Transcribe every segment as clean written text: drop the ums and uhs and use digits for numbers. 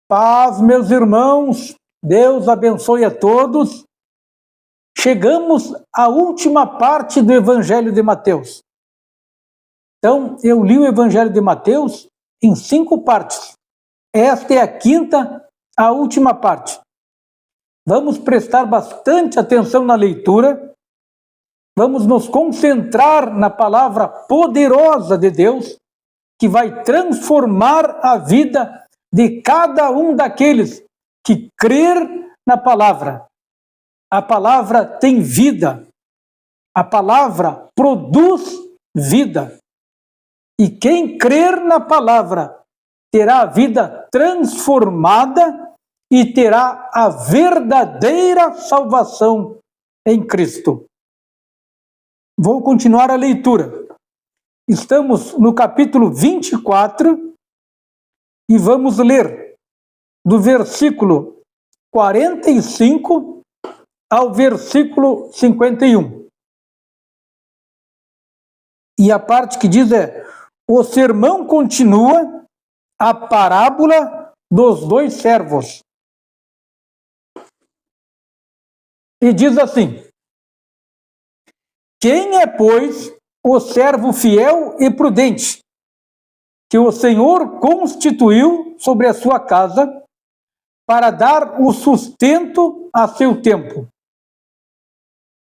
Paz, meus irmãos, Deus abençoe a todos. Chegamos à última parte do Evangelho de Mateus. Então, eu li o Evangelho de Mateus em 5 partes. Esta é a quinta, a última parte. Vamos prestar bastante atenção na leitura. Vamos nos concentrar na palavra poderosa de Deus, que vai transformar a vida de cada um daqueles que crer na palavra. A palavra tem vida. A palavra produz vida. E quem crer na palavra terá a vida transformada e terá a verdadeira salvação em Cristo. Vou continuar a leitura. Estamos no capítulo 24 e vamos ler do versículo 45 ao versículo 51. E a parte que diz o sermão continua a parábola dos 2 servos. E diz assim: quem é, pois, o servo fiel e prudente, que o Senhor constituiu sobre a sua casa para dar o sustento a seu tempo?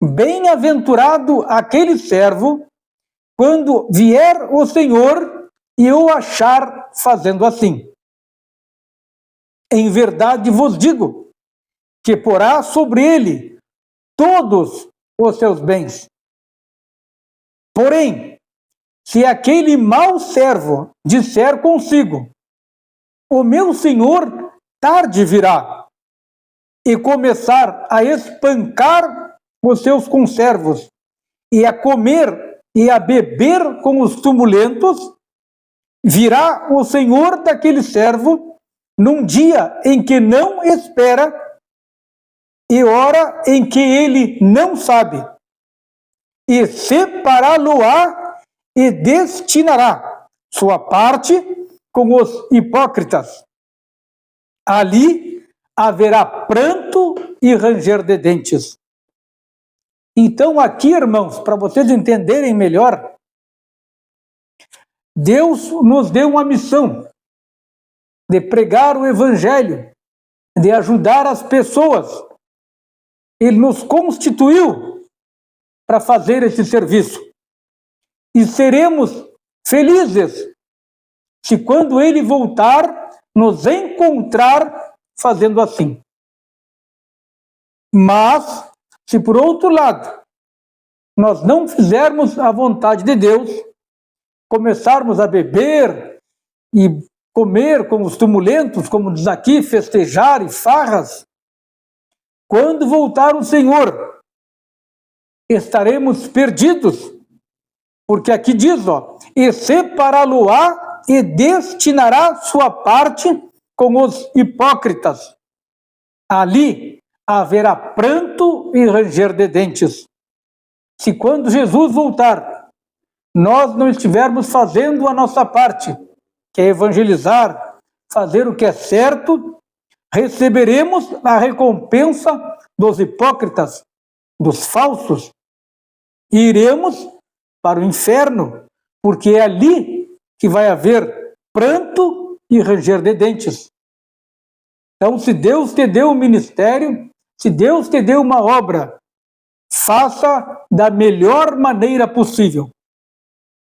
Bem-aventurado aquele servo, quando vier o Senhor e o achar fazendo assim. Em verdade vos digo, que porá sobre ele todos os seus bens. Porém, se aquele mau servo disser consigo: o meu senhor tarde virá, e começar a espancar os seus conservos, e a comer e a beber com os tumulentos, virá o senhor daquele servo num dia em que não espera e hora em que ele não sabe, e separá-lo-á e destinará sua parte com os hipócritas. Ali haverá pranto e ranger de dentes. Então aqui, irmãos, para vocês entenderem melhor, Deus nos deu uma missão de pregar o Evangelho, de ajudar as pessoas. Ele nos constituiu para fazer esse serviço. E seremos felizes se quando Ele voltar, nos encontrar fazendo assim. Mas, se por outro lado, nós não fizermos a vontade de Deus, começarmos a beber e comer com os tumulentos, como diz aqui, festejar e farras, quando voltar o Senhor, estaremos perdidos, porque aqui diz, e separá-lo-á e destinará sua parte com os hipócritas. Ali haverá pranto e ranger de dentes. Se quando Jesus voltar, nós não estivermos fazendo a nossa parte, que é evangelizar, fazer o que é certo, receberemos a recompensa dos hipócritas, dos falsos, e iremos para o inferno, porque é ali que vai haver pranto e ranger de dentes. Então, se Deus te deu um ministério, se Deus te deu uma obra, faça da melhor maneira possível.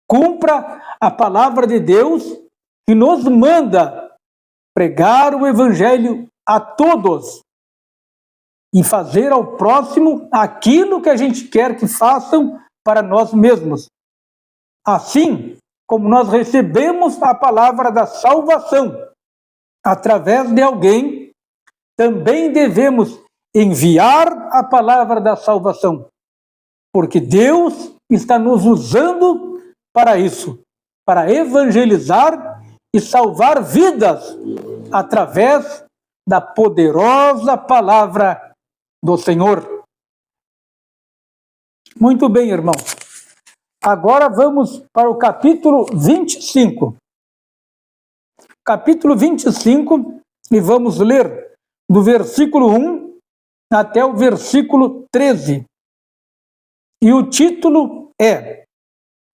Cumpra a palavra de Deus que nos manda pregar o Evangelho a todos e fazer ao próximo aquilo que a gente quer que façam para nós mesmos. Assim como nós recebemos a palavra da salvação através de alguém, também devemos enviar a palavra da salvação, porque Deus está nos usando para isso, para evangelizar e salvar vidas através da poderosa palavra do Senhor. Muito bem, irmãos. Agora vamos para o capítulo 25. Capítulo 25 e vamos ler do versículo 1 até o versículo 13. E o título é: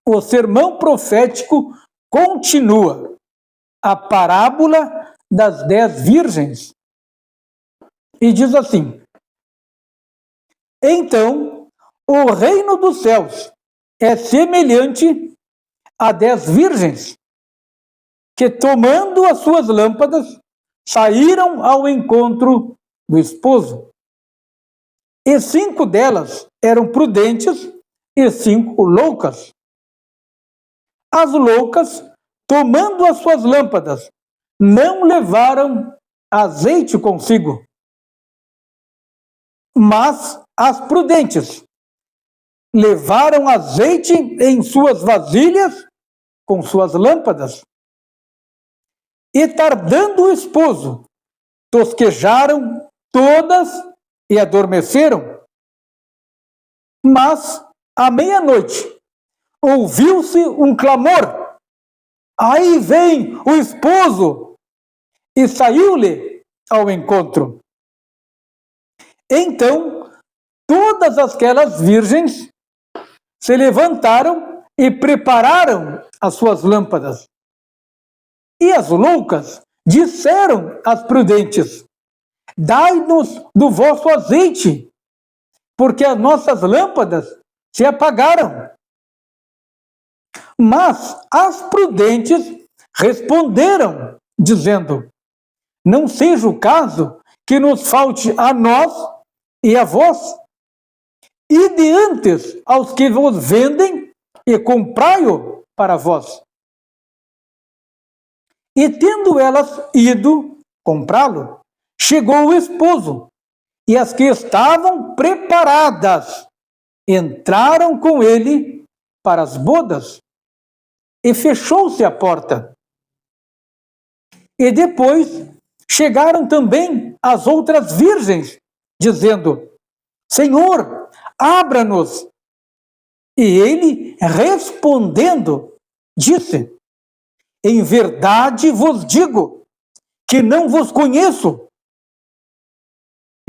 O Sermão Profético continua, a parábola das 10 virgens. E diz assim: Então, o reino dos céus é semelhante a 10 virgens, que, tomando as suas lâmpadas, saíram ao encontro do esposo. E 5 delas eram prudentes e 5 loucas. As loucas, tomando as suas lâmpadas, não levaram azeite consigo. Mas as prudentes levaram azeite em suas vasilhas com suas lâmpadas. E tardando o esposo, tosquejaram todas e adormeceram. Mas, à meia-noite, ouviu-se um clamor: Aí vem o esposo! E saiu-lhe ao encontro. Então, todas aquelas virgens se levantaram e prepararam as suas lâmpadas. E as loucas disseram às prudentes: Dai-nos do vosso azeite, porque as nossas lâmpadas se apagaram. Mas as prudentes responderam, dizendo: Não seja o caso que nos falte a nós e a vós. Ide antes aos que vos vendem e comprai-o para vós. E tendo elas ido comprá-lo, chegou o esposo, e as que estavam preparadas entraram com ele para as bodas, e fechou-se a porta. E depois chegaram também as outras virgens, dizendo: Senhor, abra-nos. E ele, respondendo, disse: Em verdade vos digo que não vos conheço.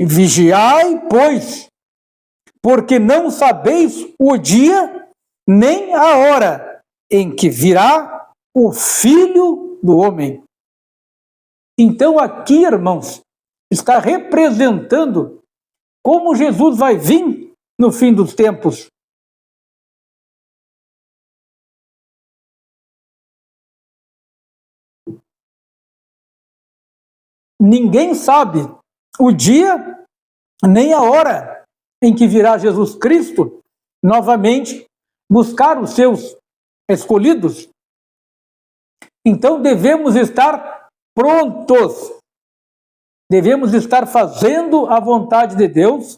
Vigiai, pois, porque não sabeis o dia nem a hora em que virá o Filho do Homem. Então aqui, irmãos, está representando como Jesus vai vir no fim dos tempos. Ninguém sabe o dia nem a hora em que virá Jesus Cristo novamente buscar os seus escolhidos. Então devemos estar prontos, devemos estar fazendo a vontade de Deus,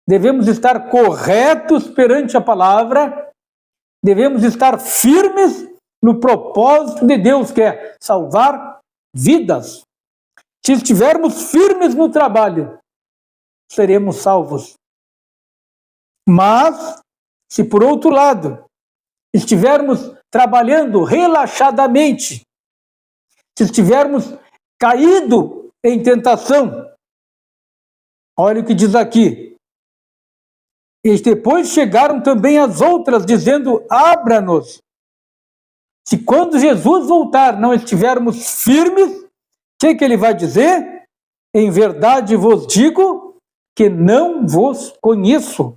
devemos estar corretos perante a palavra, devemos estar firmes no propósito de Deus, que é salvar vidas. Se estivermos firmes no trabalho, seremos salvos. Mas, se por outro lado, estivermos trabalhando relaxadamente, se estivermos caído em tentação, olha o que diz aqui. E depois chegaram também as outras, dizendo: abra-nos. Se quando Jesus voltar não estivermos firmes, o que ele vai dizer? Em verdade vos digo que não vos conheço.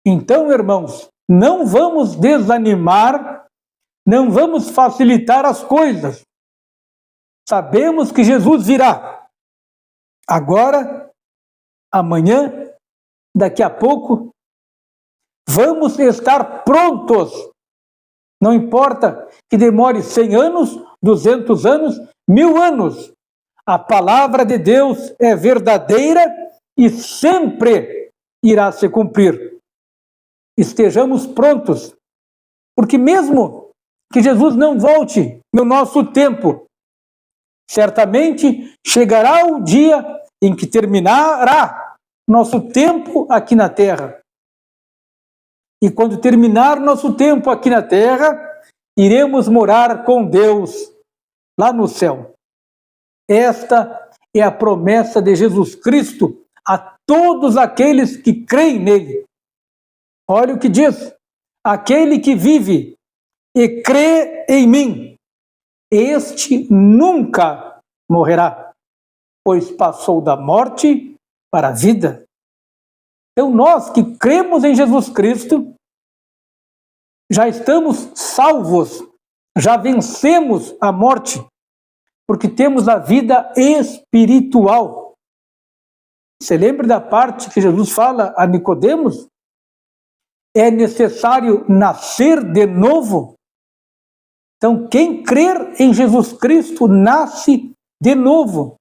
Então, irmãos, não vamos desanimar, não vamos facilitar as coisas. Sabemos que Jesus virá. Agora, amanhã, daqui a pouco, vamos estar prontos. Não importa que demore 100 anos, 200 anos, 1000 anos. A palavra de Deus é verdadeira e sempre irá se cumprir. Estejamos prontos, porque mesmo que Jesus não volte no nosso tempo, certamente chegará o dia em que terminará nosso tempo aqui na terra. E quando terminar nosso tempo aqui na terra, iremos morar com Deus lá no céu. Esta é a promessa de Jesus Cristo a todos aqueles que creem nele. Olha o que diz: aquele que vive e crê em mim, este nunca morrerá, pois passou da morte para a vida. Então nós que cremos em Jesus Cristo, já estamos salvos, já vencemos a morte, porque temos a vida espiritual. Você lembra da parte que Jesus fala a Nicodemos? É necessário nascer de novo. Então, quem crer em Jesus Cristo nasce de novo.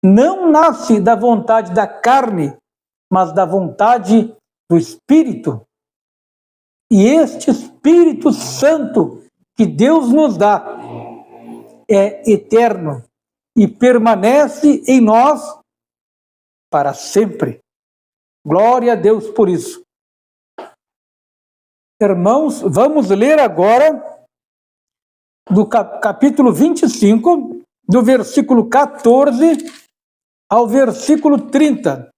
Não nasce da vontade da carne, mas da vontade do Espírito. E este Espírito Santo que Deus nos dá é eterno e permanece em nós para sempre. Glória a Deus por isso. Irmãos, vamos ler agora do capítulo 25, do versículo 14 ao versículo 30.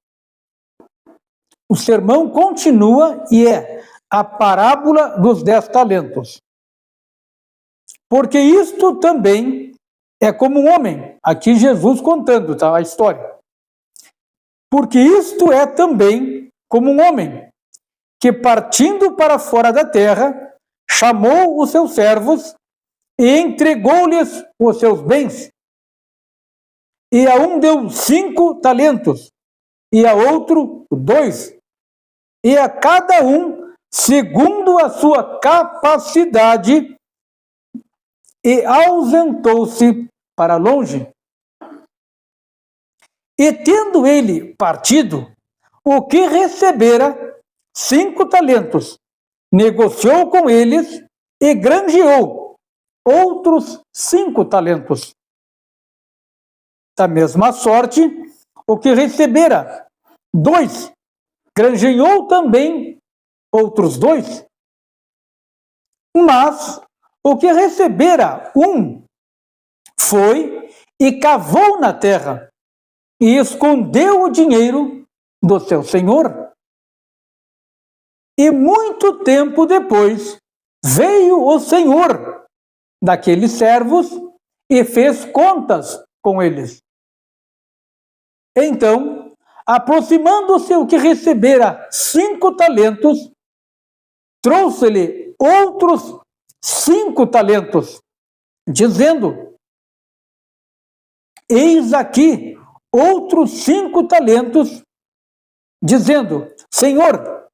O sermão continua e é a parábola dos 10 talentos. Porque isto também é como um homem. Aqui Jesus contando, tá, a história. Porque isto é também como um homem, que partindo para fora da terra, chamou os seus servos e entregou-lhes os seus bens. E a um deu 5 talentos, e a outro 2, e a cada um segundo a sua capacidade, e ausentou-se para longe. E tendo ele partido, o que recebera 5 talentos, negociou com eles e granjeou outros 5 talentos. Da mesma sorte, o que recebera 2, granjeou também outros 2. Mas o que recebera 1 foi e cavou na terra e escondeu o dinheiro do seu senhor. E muito tempo depois veio o senhor daqueles servos e fez contas com eles. Então, aproximando-se o que recebera 5 talentos, trouxe-lhe outros 5 talentos, dizendo: eis aqui outros 5 talentos, dizendo: Senhor,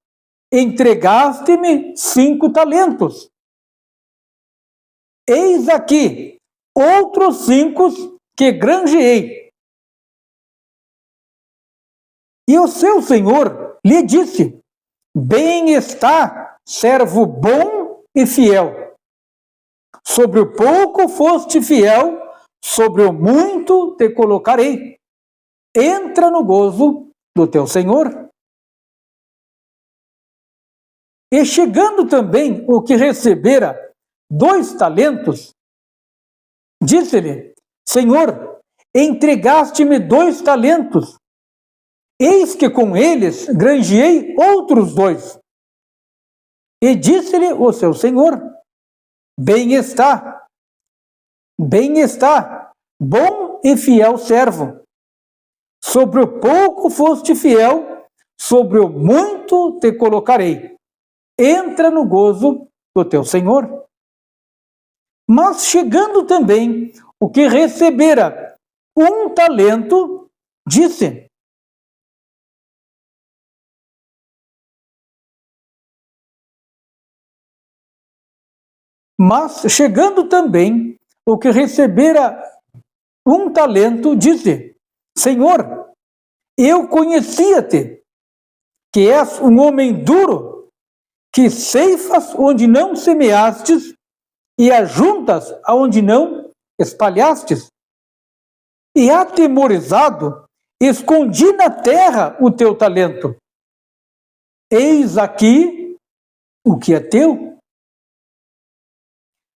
entregaste-me 5 talentos. Eis aqui outros 5 que granjeei. E o seu senhor lhe disse: bem está, servo bom e fiel. Sobre o pouco foste fiel, sobre o muito te colocarei. Entra no gozo do teu senhor. E chegando também o que recebera 2 talentos, disse-lhe: Senhor, entregaste-me 2 talentos. Eis que com eles granjeei outros 2. E disse-lhe o seu senhor: bem está, bom e fiel servo. Sobre o pouco foste fiel, sobre o muito te colocarei. Entra no gozo do teu senhor. Mas chegando também o que recebera 1 talento, disse: Mas chegando também o que recebera 1 talento, disse: Senhor, eu conhecia-te, que és um homem duro, que ceifas onde não semeastes e ajuntas aonde não espalhastes. E atemorizado, escondi na terra o teu talento. Eis aqui o que é teu.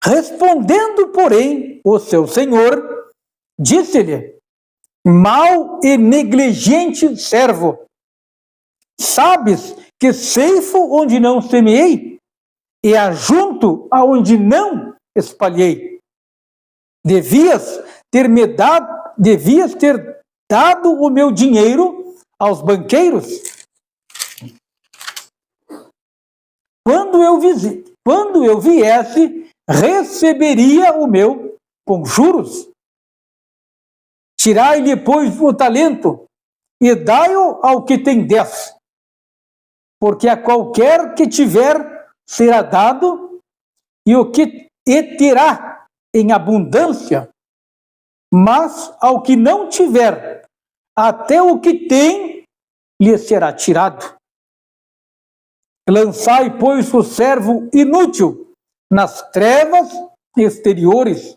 Respondendo, porém, o seu senhor, Disse-lhe: mau e negligente servo, sabes que ceifo onde não semeei e ajunto aonde não espalhei. Devias ter dado o meu dinheiro aos banqueiros. Quando eu viesse, receberia o meu com juros. Tirai-lhe, pois, o talento e dai-o ao que tem 10, porque a qualquer que tiver será dado, e terá em abundância, mas ao que não tiver, até o que tem lhe será tirado. Lançai, pois, o servo inútil nas trevas exteriores.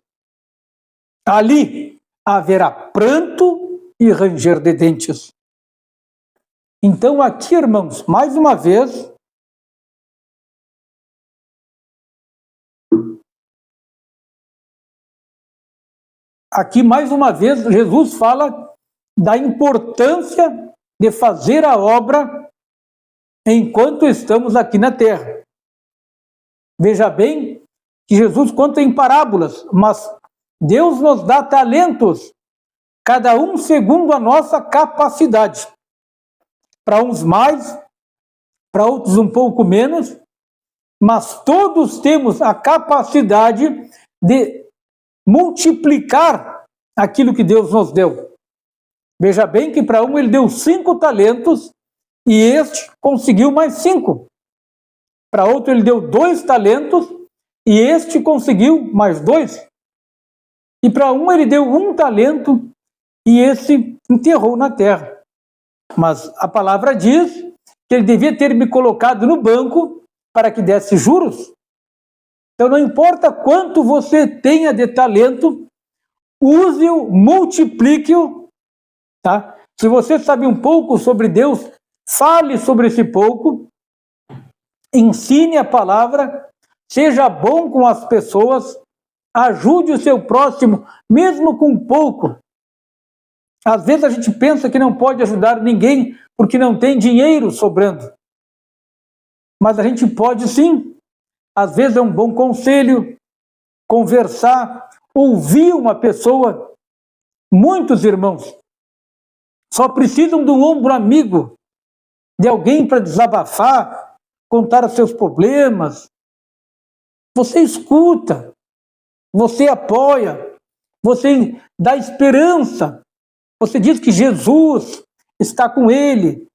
Ali haverá pranto e ranger de dentes. Então, aqui, irmãos, mais uma vez, Jesus fala da importância de fazer a obra enquanto estamos aqui na terra. Veja bem que Jesus conta em parábolas, mas Deus nos dá talentos, cada um segundo a nossa capacidade. Para uns mais, para outros um pouco menos, mas todos temos a capacidade de multiplicar aquilo que Deus nos deu. Veja bem que para um ele deu 5 talentos e este conseguiu mais 5. Para outro ele deu 2 talentos e este conseguiu mais 2. E para um ele deu 1 talento e esse enterrou na terra. Mas a palavra diz que ele devia ter me colocado no banco para que desse juros. Então não importa quanto você tenha de talento, use-o, multiplique-o, tá? Se você sabe um pouco sobre Deus, fale sobre esse pouco, ensine a palavra, seja bom com as pessoas, ajude o seu próximo, mesmo com pouco. Às vezes a gente pensa que não pode ajudar ninguém porque não tem dinheiro sobrando. Mas a gente pode sim. Às vezes é um bom conselho, conversar, ouvir uma pessoa. Muitos irmãos só precisam de um ombro amigo, de alguém para desabafar, contar os seus problemas. Você escuta, você apoia, você dá esperança. Você diz que Jesus está com ele,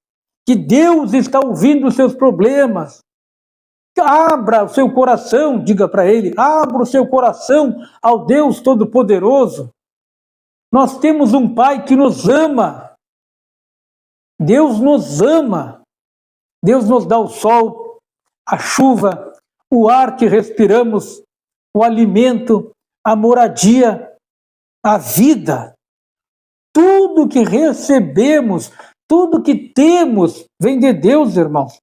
que Deus está ouvindo os seus problemas. Abra o seu coração, diga para ele, abra o seu coração ao Deus Todo-Poderoso. Nós temos um Pai que nos ama. Deus nos ama. Deus nos dá o sol, a chuva, o ar que respiramos, o alimento, a moradia, a vida. Tudo que recebemos, tudo que temos, vem de Deus, irmãos.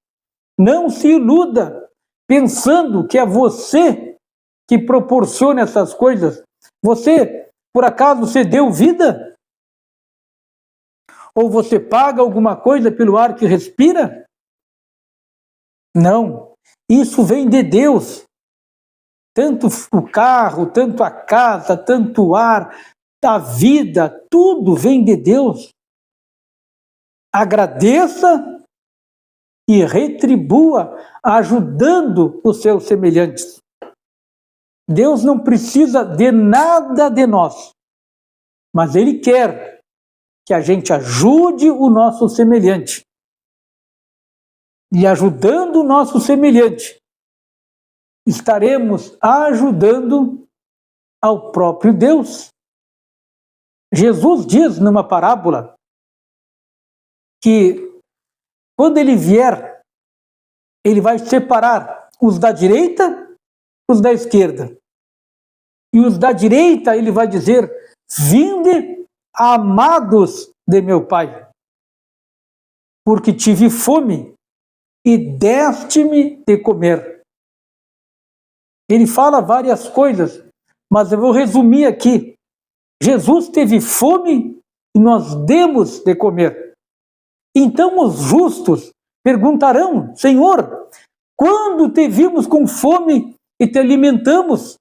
Não se iluda pensando que é você que proporciona essas coisas. Você, por acaso, você deu vida? Ou você paga alguma coisa pelo ar que respira? Não. Isso vem de Deus. Tanto o carro, tanto a casa, tanto o ar, a vida, tudo vem de Deus. Agradeça e retribua ajudando os seus semelhantes. Deus não precisa de nada de nós, mas Ele quer que a gente ajude o nosso semelhante. E ajudando o nosso semelhante, estaremos ajudando ao próprio Deus. Jesus diz numa parábola que quando ele vier, ele vai separar os da direita e os da esquerda. E os da direita ele vai dizer: vinde, amados de meu Pai, porque tive fome e deste-me de comer. Ele fala várias coisas, mas eu vou resumir aqui. Jesus teve fome e nós demos de comer. Então os justos perguntarão: Senhor, quando te vimos com fome e te alimentamos?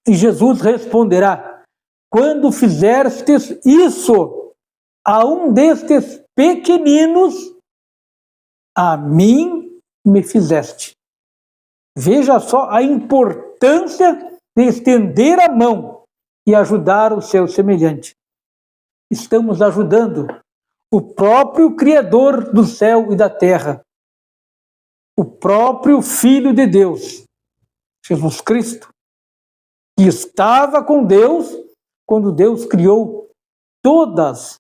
E Jesus responderá: quando fizestes isso a um destes pequeninos, a mim me fizeste. Veja só a importância de estender a mão e ajudar o seu semelhante. Estamos ajudando o próprio Criador do céu e da terra, o próprio Filho de Deus, Jesus Cristo, que estava com Deus quando Deus criou todas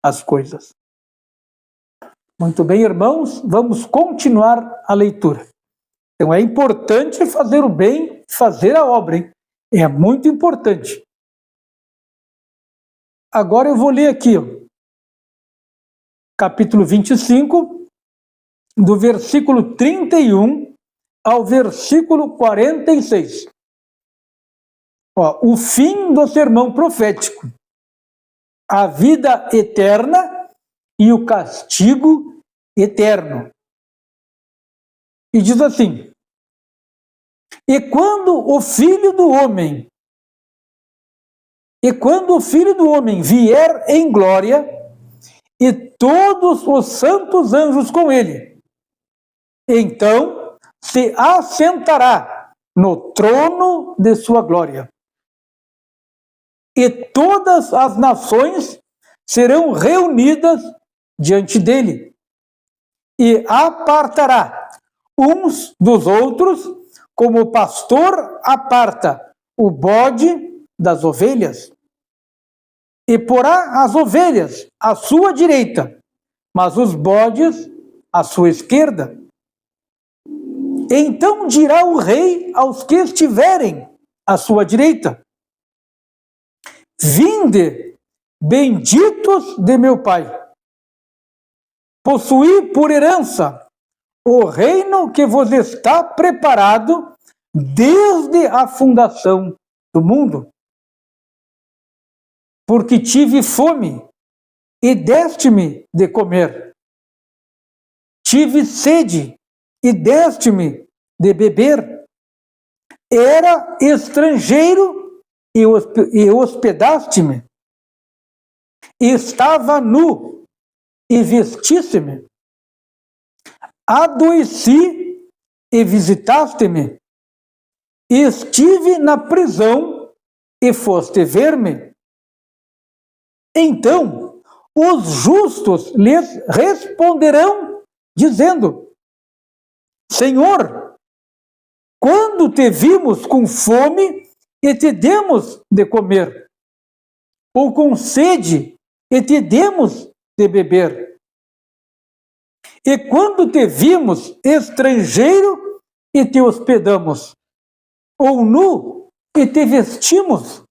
as coisas. Muito bem, irmãos, vamos continuar a leitura. Então é importante fazer o bem, fazer a obra, hein? É muito importante. Agora eu vou ler aqui, capítulo 25, do versículo 31 ao versículo 46. O fim do sermão profético, a vida eterna e o castigo eterno. E diz assim: E quando o Filho do Homem vier em glória, e todos os santos anjos com ele, então se assentará no trono de sua glória. E todas as nações serão reunidas diante dele, e apartará uns dos outros, como o pastor aparta o bode das ovelhas. E porá as ovelhas à sua direita, mas os bodes à sua esquerda. Então dirá o rei aos que estiverem à sua direita: Vinde, benditos de meu Pai, possuí por herança o reino que vos está preparado desde a fundação do mundo. Porque tive fome e deste-me de comer. Tive sede e deste-me de beber. Era estrangeiro e hospedaste-me. Estava nu e vestiste-me. Adoeci e visitaste-me. Estive na prisão e foste ver-me. Então os justos lhes responderão, dizendo: Senhor, quando te vimos com fome e te demos de comer, ou com sede e te demos de beber? E quando te vimos estrangeiro e te hospedamos, ou nu e te vestimos?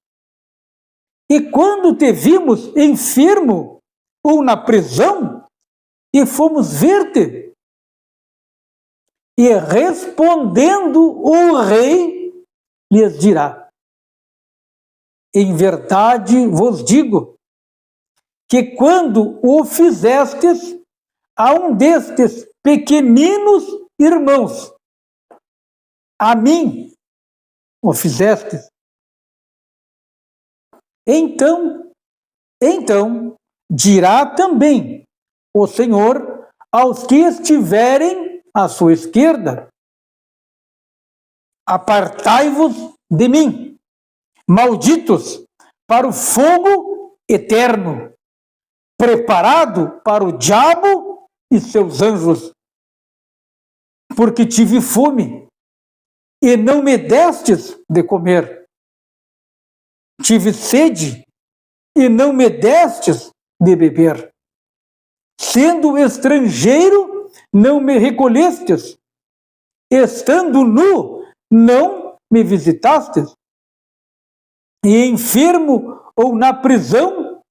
E quando te vimos enfermo ou na prisão e fomos ver-te? E respondendo o rei lhes dirá: Em verdade vos digo que quando o fizestes a um destes pequeninos irmãos, a mim o fizestes. Então dirá também o Senhor aos que estiverem à sua esquerda: Apartai-vos de mim, malditos, para o fogo eterno, preparado para o diabo e seus anjos. Porque tive fome e não me destes de comer. Tive sede e não me destes de beber. Sendo estrangeiro, não me recolhestes. Estando nu, não me visitastes. E enfermo ou na prisão,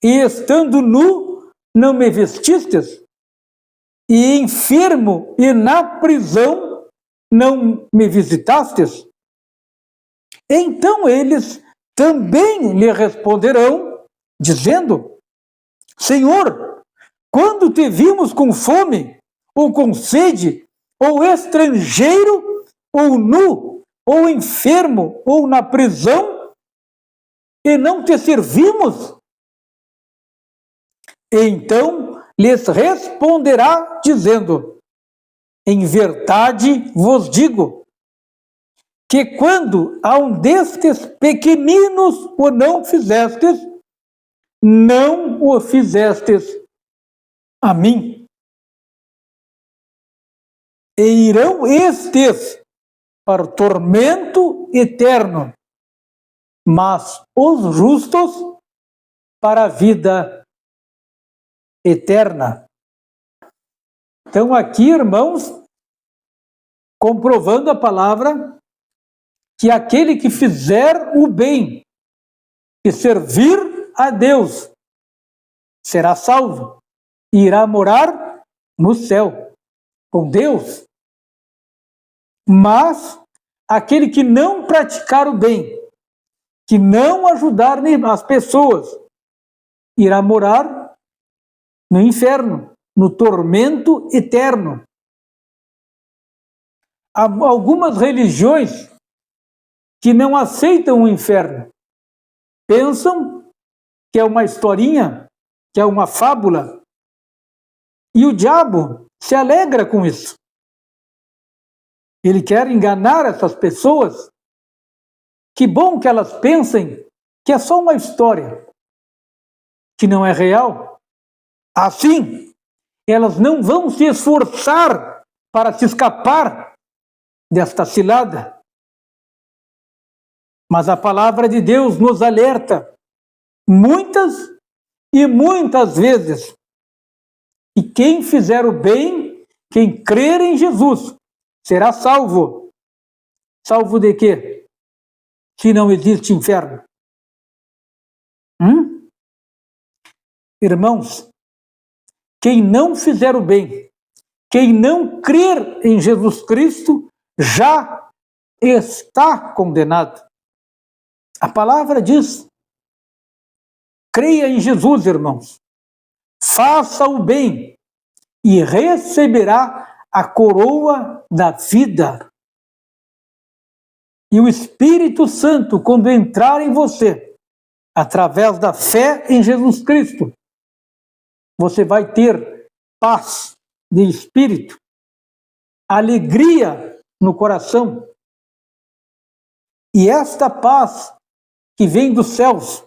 e estando nu, não me vestistes. E enfermo e na prisão, não me visitastes. Então eles também lhe responderão, dizendo: Senhor, quando te vimos com fome, ou com sede, ou estrangeiro, ou nu, ou enfermo, ou na prisão, e não te servimos? Então lhes responderá, dizendo: Em verdade vos digo, que quando a um destes pequeninos o não fizestes, não o fizestes a mim. E irão estes para o tormento eterno, mas os justos para a vida eterna. Então aqui, irmãos, comprovando a palavra, que aquele que fizer o bem e servir a Deus será salvo e irá morar no céu com Deus. Mas aquele que não praticar o bem, que não ajudar as pessoas, irá morar no inferno, no tormento eterno. Há algumas religiões que não aceitam o inferno. Pensam que é uma historinha, que é uma fábula. E o diabo se alegra com isso. Ele quer enganar essas pessoas. Que bom que elas pensem que é só uma história, que não é real. Assim, elas não vão se esforçar para se escapar desta cilada. Mas a palavra de Deus nos alerta muitas e muitas vezes que quem fizer o bem, quem crer em Jesus, será salvo. Salvo de quê? Se não existe inferno. Irmãos, quem não fizer o bem, quem não crer em Jesus Cristo, já está condenado. A palavra diz: creia em Jesus, irmãos, faça o bem e receberá a coroa da vida. E o Espírito Santo, quando entrar em você, através da fé em Jesus Cristo, você vai ter paz de espírito, alegria no coração. E esta paz que vem dos céus,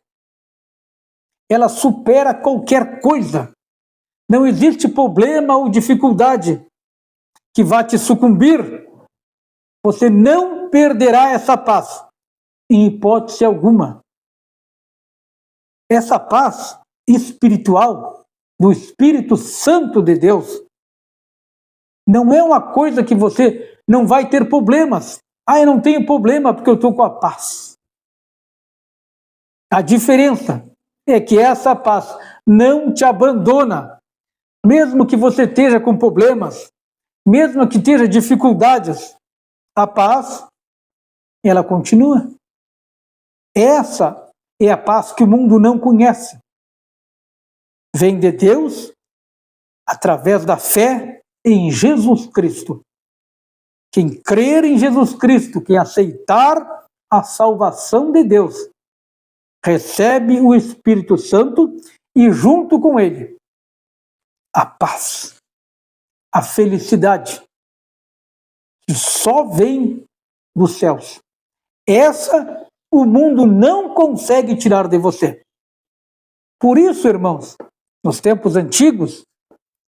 ela supera qualquer coisa. Não existe problema ou dificuldade que vá te sucumbir. Você não perderá essa paz, em hipótese alguma. Essa paz espiritual do Espírito Santo de Deus não é uma coisa que você não vai ter problemas. Eu não tenho problema porque eu estou com a paz. A diferença é que essa paz não te abandona, mesmo que você esteja com problemas, mesmo que esteja dificuldades, a paz, ela continua. Essa é a paz que o mundo não conhece. Vem de Deus através da fé em Jesus Cristo. Quem crer em Jesus Cristo, quem aceitar a salvação de Deus, recebe o Espírito Santo e, junto com ele, a paz, a felicidade, que só vem dos céus. Essa o mundo não consegue tirar de você. Por isso, irmãos, nos tempos antigos,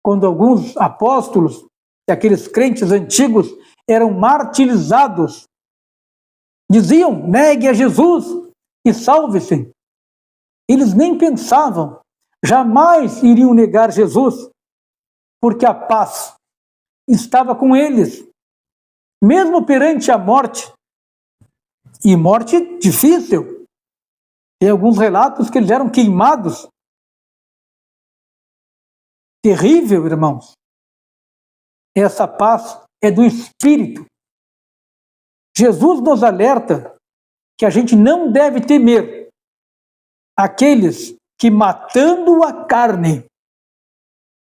quando alguns apóstolos e aqueles crentes antigos eram martirizados, diziam: negue a Jesus e salve-se. Eles nem pensavam, jamais iriam negar Jesus, porque a paz estava com eles, mesmo perante a morte, e morte difícil. Tem alguns relatos que eles eram queimados. Terrível, irmãos. Essa paz é do Espírito. Jesus nos alerta que a gente não deve temer aqueles que, matando a carne,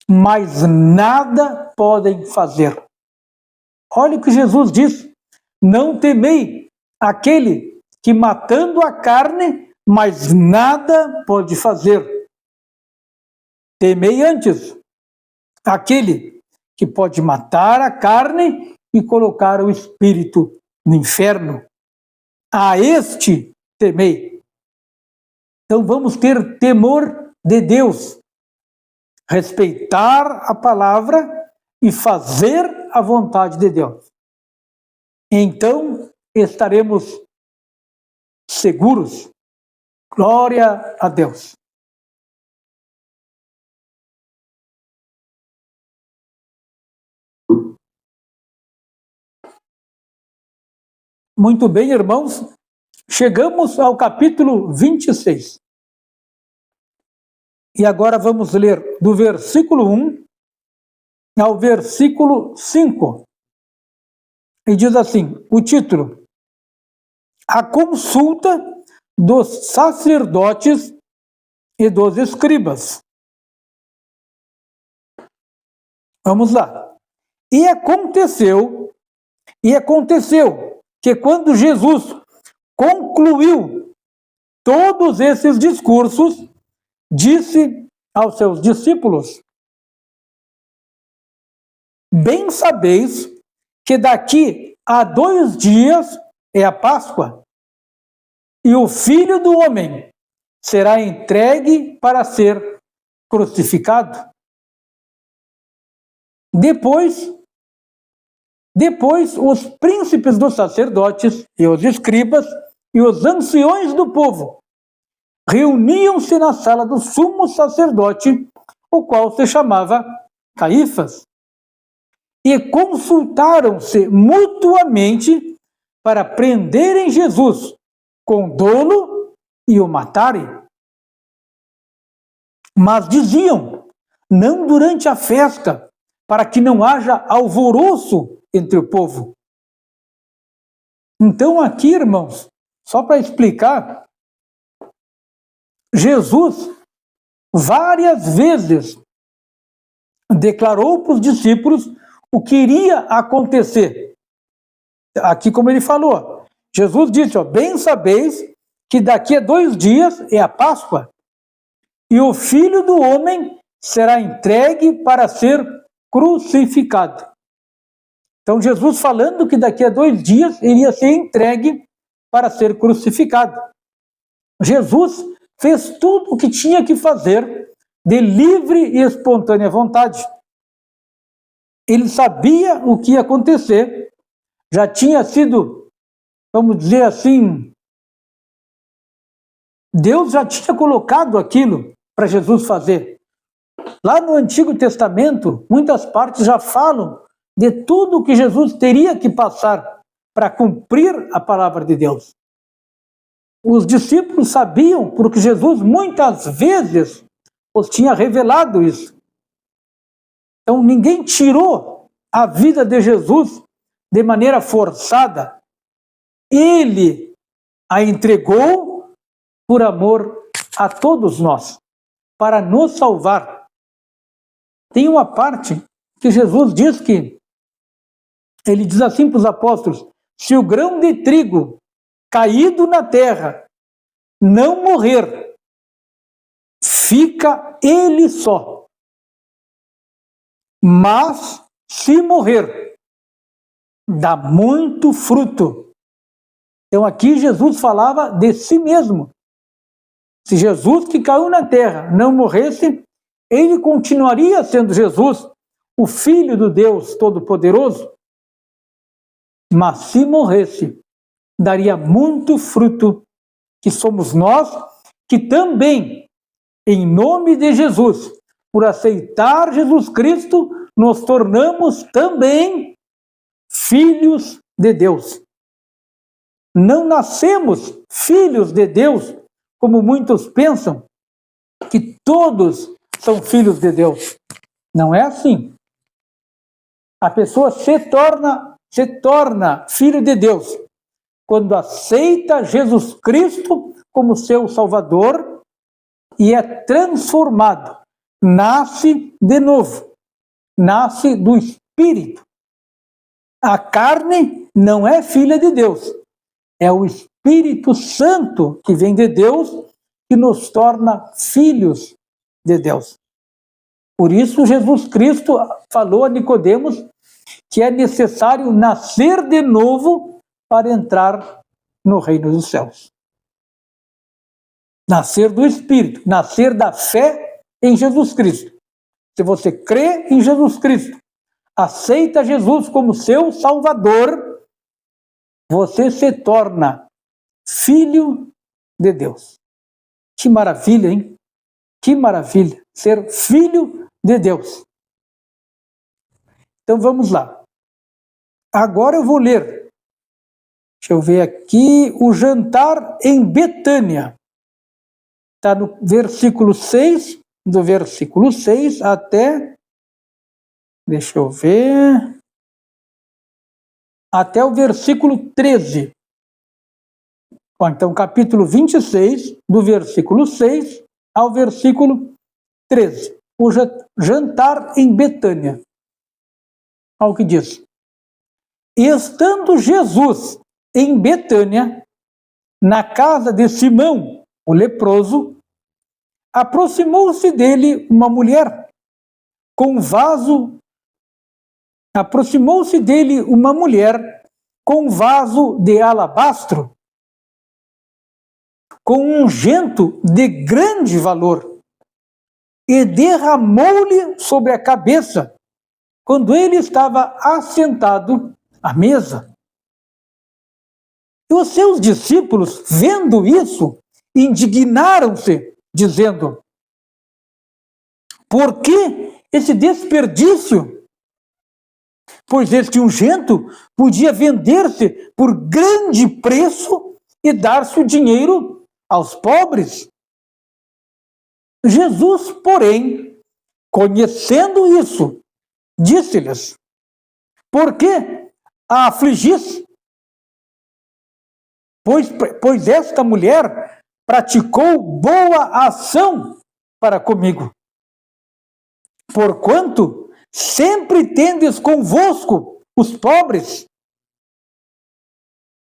mas nada podem fazer. Olha o que Jesus diz: não temei aquele que, matando a carne, mas nada pode fazer. Temei antes aquele que pode matar a carne e colocar o espírito no inferno. A este temei. Então vamos ter temor de Deus, respeitar a palavra e fazer a vontade de Deus. Então estaremos seguros. Glória a Deus. Muito bem, irmãos, chegamos ao capítulo 26. E agora vamos ler do versículo 1 ao versículo 5. E diz assim, o título: A consulta dos sacerdotes e dos escribas. Vamos lá. E aconteceu que quando Jesus concluiu todos esses discursos, disse aos seus discípulos: Bem sabeis que daqui a 2 dias é a Páscoa, e o Filho do Homem será entregue para ser crucificado. Depois, os príncipes dos sacerdotes e os escribas e os anciões do povo reuniam-se na sala do sumo sacerdote, o qual se chamava Caifás, e consultaram-se mutuamente para prenderem Jesus com dolo e o matarem. Mas diziam, não durante a festa, para que não haja alvoroço entre o povo. Então aqui, irmãos, só para explicar, Jesus várias vezes declarou para os discípulos o que iria acontecer. Aqui, como ele falou, Jesus disse, bem sabeis que daqui a 2 dias é a Páscoa, e o Filho do Homem será entregue para ser crucificado. Então, Jesus falando que daqui a 2 dias iria ser entregue para ser crucificado. Jesus fez tudo o que tinha que fazer de livre e espontânea vontade. Ele sabia o que ia acontecer, já tinha sido, vamos dizer assim, Deus já tinha colocado aquilo para Jesus fazer. Lá no Antigo Testamento, muitas partes já falam de tudo que Jesus teria que passar para cumprir a palavra de Deus. Os discípulos sabiam, porque Jesus muitas vezes os tinha revelado isso. Então ninguém tirou a vida de Jesus de maneira forçada. Ele a entregou por amor a todos nós, para nos salvar. Tem uma parte que Jesus diz que, ele diz assim para os apóstolos, se o grão de trigo caído na terra não morrer, fica ele só. Mas, se morrer, dá muito fruto. Então aqui Jesus falava de si mesmo. Se Jesus que caiu na terra não morresse, ele continuaria sendo Jesus, o Filho do Deus Todo-Poderoso. Mas se morresse, daria muito fruto, que somos nós, que também, em nome de Jesus, por aceitar Jesus Cristo, nos tornamos também filhos de Deus. Não nascemos filhos de Deus, como muitos pensam, que todos são filhos de Deus. Não é assim. A pessoa se torna filho de Deus quando aceita Jesus Cristo como seu Salvador e é transformado, nasce de novo, nasce do Espírito. A carne não é filha de Deus, é o Espírito Santo que vem de Deus que nos torna filhos de Deus. Por isso Jesus Cristo falou a Nicodemos que é necessário nascer de novo para entrar no reino dos céus. Nascer do Espírito, nascer da fé em Jesus Cristo. Se você crê em Jesus Cristo, aceita Jesus como seu Salvador, você se torna filho de Deus. Que maravilha, hein? Que maravilha ser filho de Deus. Então vamos lá. Agora eu vou ler. Deixa eu ver aqui o jantar em Betânia. Está no versículo 6, do versículo 6 até, deixa eu ver, até o versículo 13. Bom, então, capítulo 26, do versículo 6 ao versículo 13. O jantar em Betânia. Olha o que diz. Estando Jesus em Betânia, na casa de Simão, o leproso, aproximou-se dele uma mulher com um vaso. Aproximou-se dele uma mulher com um vaso de alabastro, com um unguento de grande valor, e derramou-lhe sobre a cabeça, quando ele estava assentado à mesa. E os seus discípulos, vendo isso, indignaram-se, dizendo: por que esse desperdício? Pois este unguento podia vender-se por grande preço e dar-se o dinheiro aos pobres. Jesus, porém, conhecendo isso, disse-lhes: por que a afligis? Pois esta mulher praticou boa ação para comigo. Porquanto sempre tendes convosco os pobres,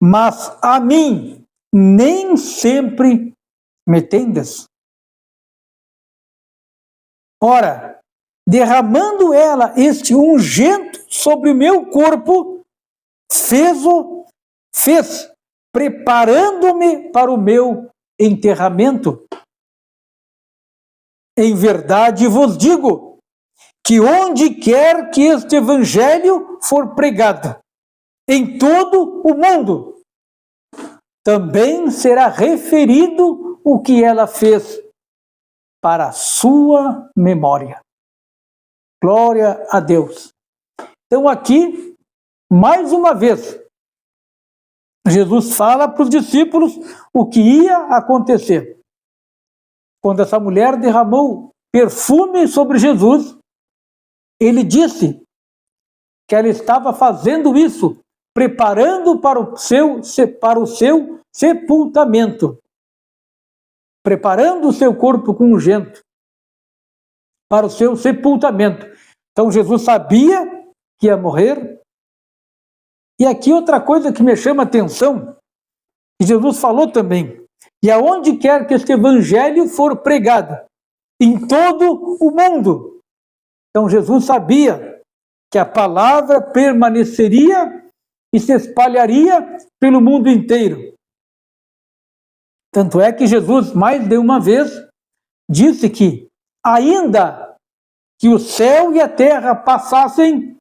mas a mim nem sempre me tendes. Ora, derramando ela este unguento sobre o meu corpo, fez, preparando-me para o meu enterramento. Em verdade vos digo, que onde quer que este evangelho for pregado, em todo o mundo, também será referido o que ela fez para a sua memória. Glória a Deus. Então aqui, mais uma vez, Jesus fala para os discípulos o que ia acontecer. Quando essa mulher derramou perfume sobre Jesus, ele disse que ela estava fazendo isso, preparando para o seu sepultamento, preparando o seu corpo com unguento para o seu sepultamento. Então Jesus sabia que ia morrer. E aqui outra coisa que me chama a atenção, que Jesus falou também: e aonde quer que este evangelho for pregado, em todo o mundo. Então Jesus sabia que a palavra permaneceria e se espalharia pelo mundo inteiro. Tanto é que Jesus, mais de uma vez, disse que, ainda que o céu e a terra passassem,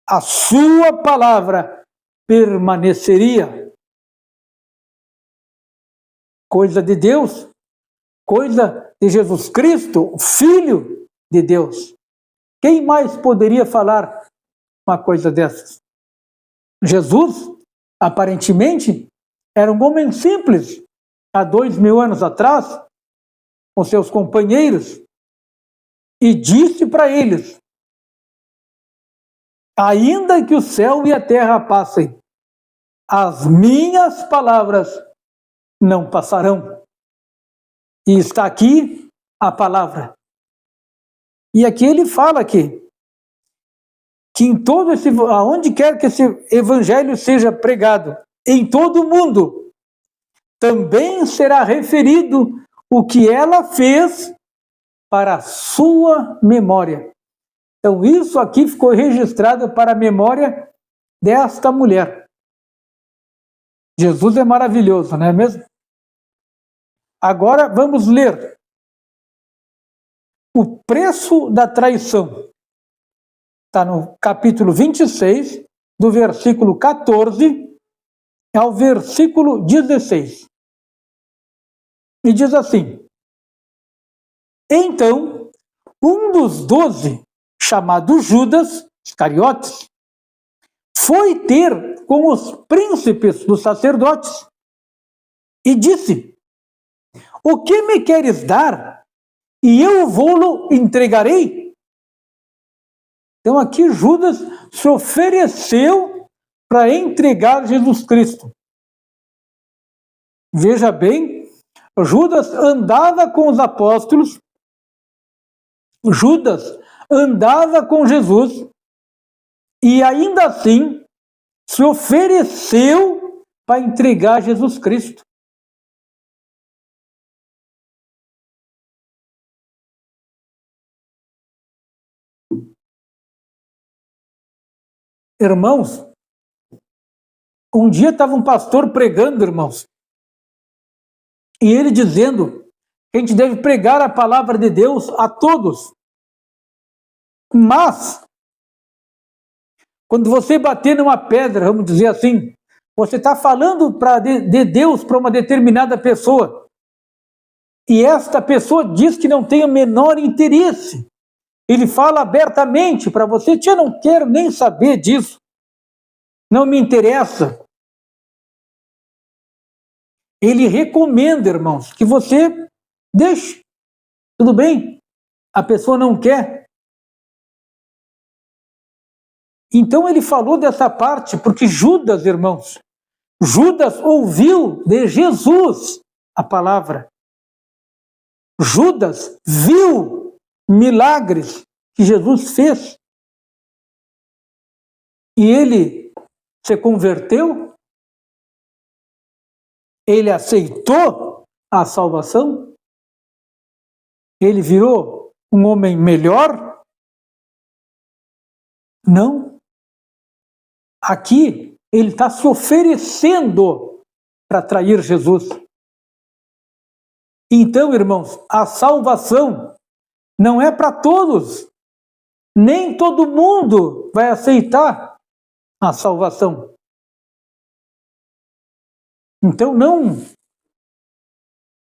a sua palavra permaneceria. Coisa de Deus, coisa de Jesus Cristo, o Filho de Deus. Quem mais poderia falar uma coisa dessas? Jesus, aparentemente, era um homem simples, há 2000 anos atrás, com seus companheiros, e disse para eles: ainda que o céu e a terra passem, as minhas palavras não passarão. E está aqui a palavra. E aqui ele fala que em todo aonde quer que esse evangelho seja pregado, em todo o mundo, também será referido o que ela fez para a sua memória. Então isso aqui ficou registrado para a memória desta mulher. Jesus é maravilhoso, não é mesmo? Agora vamos ler o preço da traição. Está no capítulo 26, do versículo 14 ao versículo 16. E diz assim: Então, um dos 12, chamado Judas Iscariotes, foi ter com os príncipes dos sacerdotes e disse: O que me queres dar? E eu vou-lo entregarei. Então aqui Judas se ofereceu para entregar Jesus Cristo. Veja bem, Judas andava com os apóstolos, Judas andava com Jesus e ainda assim se ofereceu para entregar Jesus Cristo. Irmãos, um dia estava um pastor pregando, irmãos, e ele dizendo que a gente deve pregar a palavra de Deus a todos. Mas, quando você bater numa pedra, vamos dizer assim, você está falando de Deus para uma determinada pessoa, e esta pessoa diz que não tem o menor interesse. Ele fala abertamente para você: eu não quero nem saber disso, não me interessa. Ele recomenda, irmãos, que você deixe. Tudo bem? A pessoa não quer. Então ele falou dessa parte porque Judas, irmãos, Judas ouviu de Jesus a palavra. Judas viu milagres que Jesus fez. E ele se converteu? Ele aceitou a salvação? Ele virou um homem melhor? Não. Aqui ele está se oferecendo para trair Jesus. Então, irmãos, a salvação não é para todos. Nem todo mundo vai aceitar a salvação. Então não,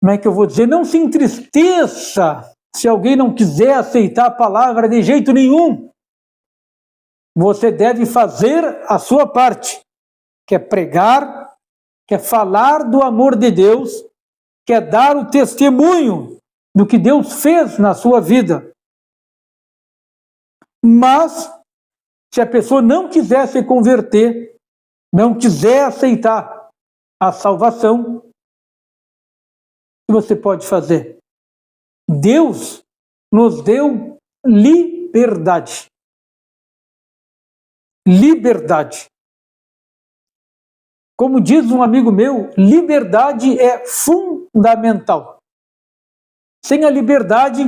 como é que eu vou dizer? Não se entristeça se alguém não quiser aceitar a palavra de jeito nenhum. Você deve fazer a sua parte, que é pregar, que é falar do amor de Deus, que é dar o testemunho do que Deus fez na sua vida. Mas, se a pessoa não quiser se converter, não quiser aceitar a salvação, o que você pode fazer? Deus nos deu liberdade. Liberdade. Como diz um amigo meu, liberdade é fundamental. Sem a liberdade,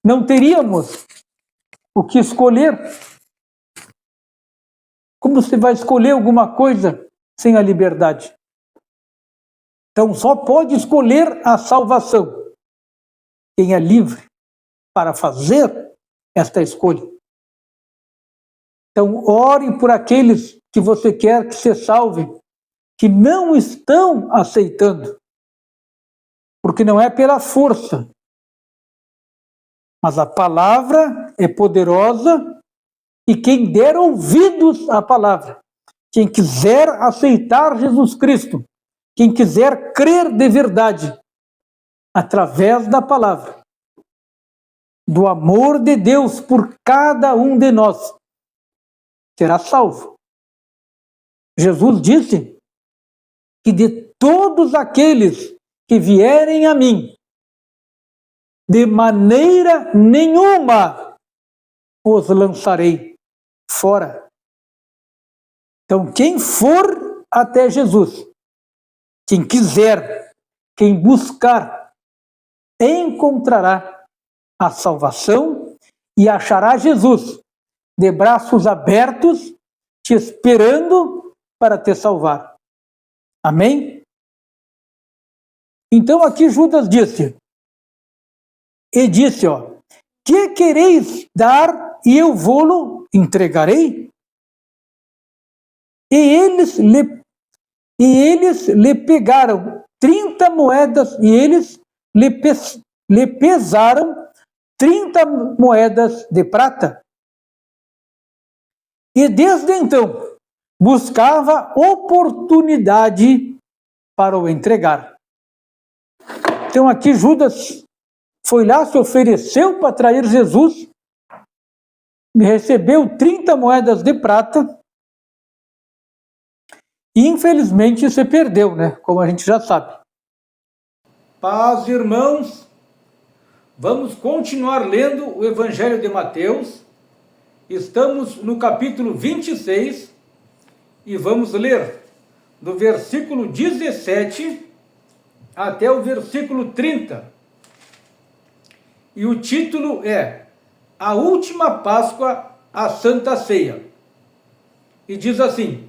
não teríamos o que escolher. Como você vai escolher alguma coisa sem a liberdade? Então, só pode escolher a salvação quem é livre para fazer esta escolha. Então, ore por aqueles que você quer que se salvem, que não estão aceitando, porque não é pela força, mas a palavra é poderosa e quem der ouvidos à palavra, quem quiser aceitar Jesus Cristo, quem quiser crer de verdade, através da palavra, do amor de Deus por cada um de nós, será salvo. Jesus disse que de todos aqueles que vierem a mim, de maneira nenhuma os lançarei fora. Então, quem for até Jesus, quem quiser, quem buscar, encontrará a salvação e achará Jesus de braços abertos, te esperando para te salvar. Amém? Então aqui Judas disse, que quereis dar e eu vou-lo entregarei? E eles lhe pegaram 30 moedas e eles lhe pesaram 30 moedas de prata. E desde então buscava oportunidade para o entregar. Então aqui Judas foi lá, se ofereceu para trair Jesus, recebeu 30 moedas de prata e infelizmente se perdeu, né? Como a gente já sabe. Paz, irmãos, vamos continuar lendo o Evangelho de Mateus. Estamos no capítulo 26 e vamos ler do versículo 17 até o versículo 30. E o título é A Última Páscoa, a Santa Ceia. E diz assim: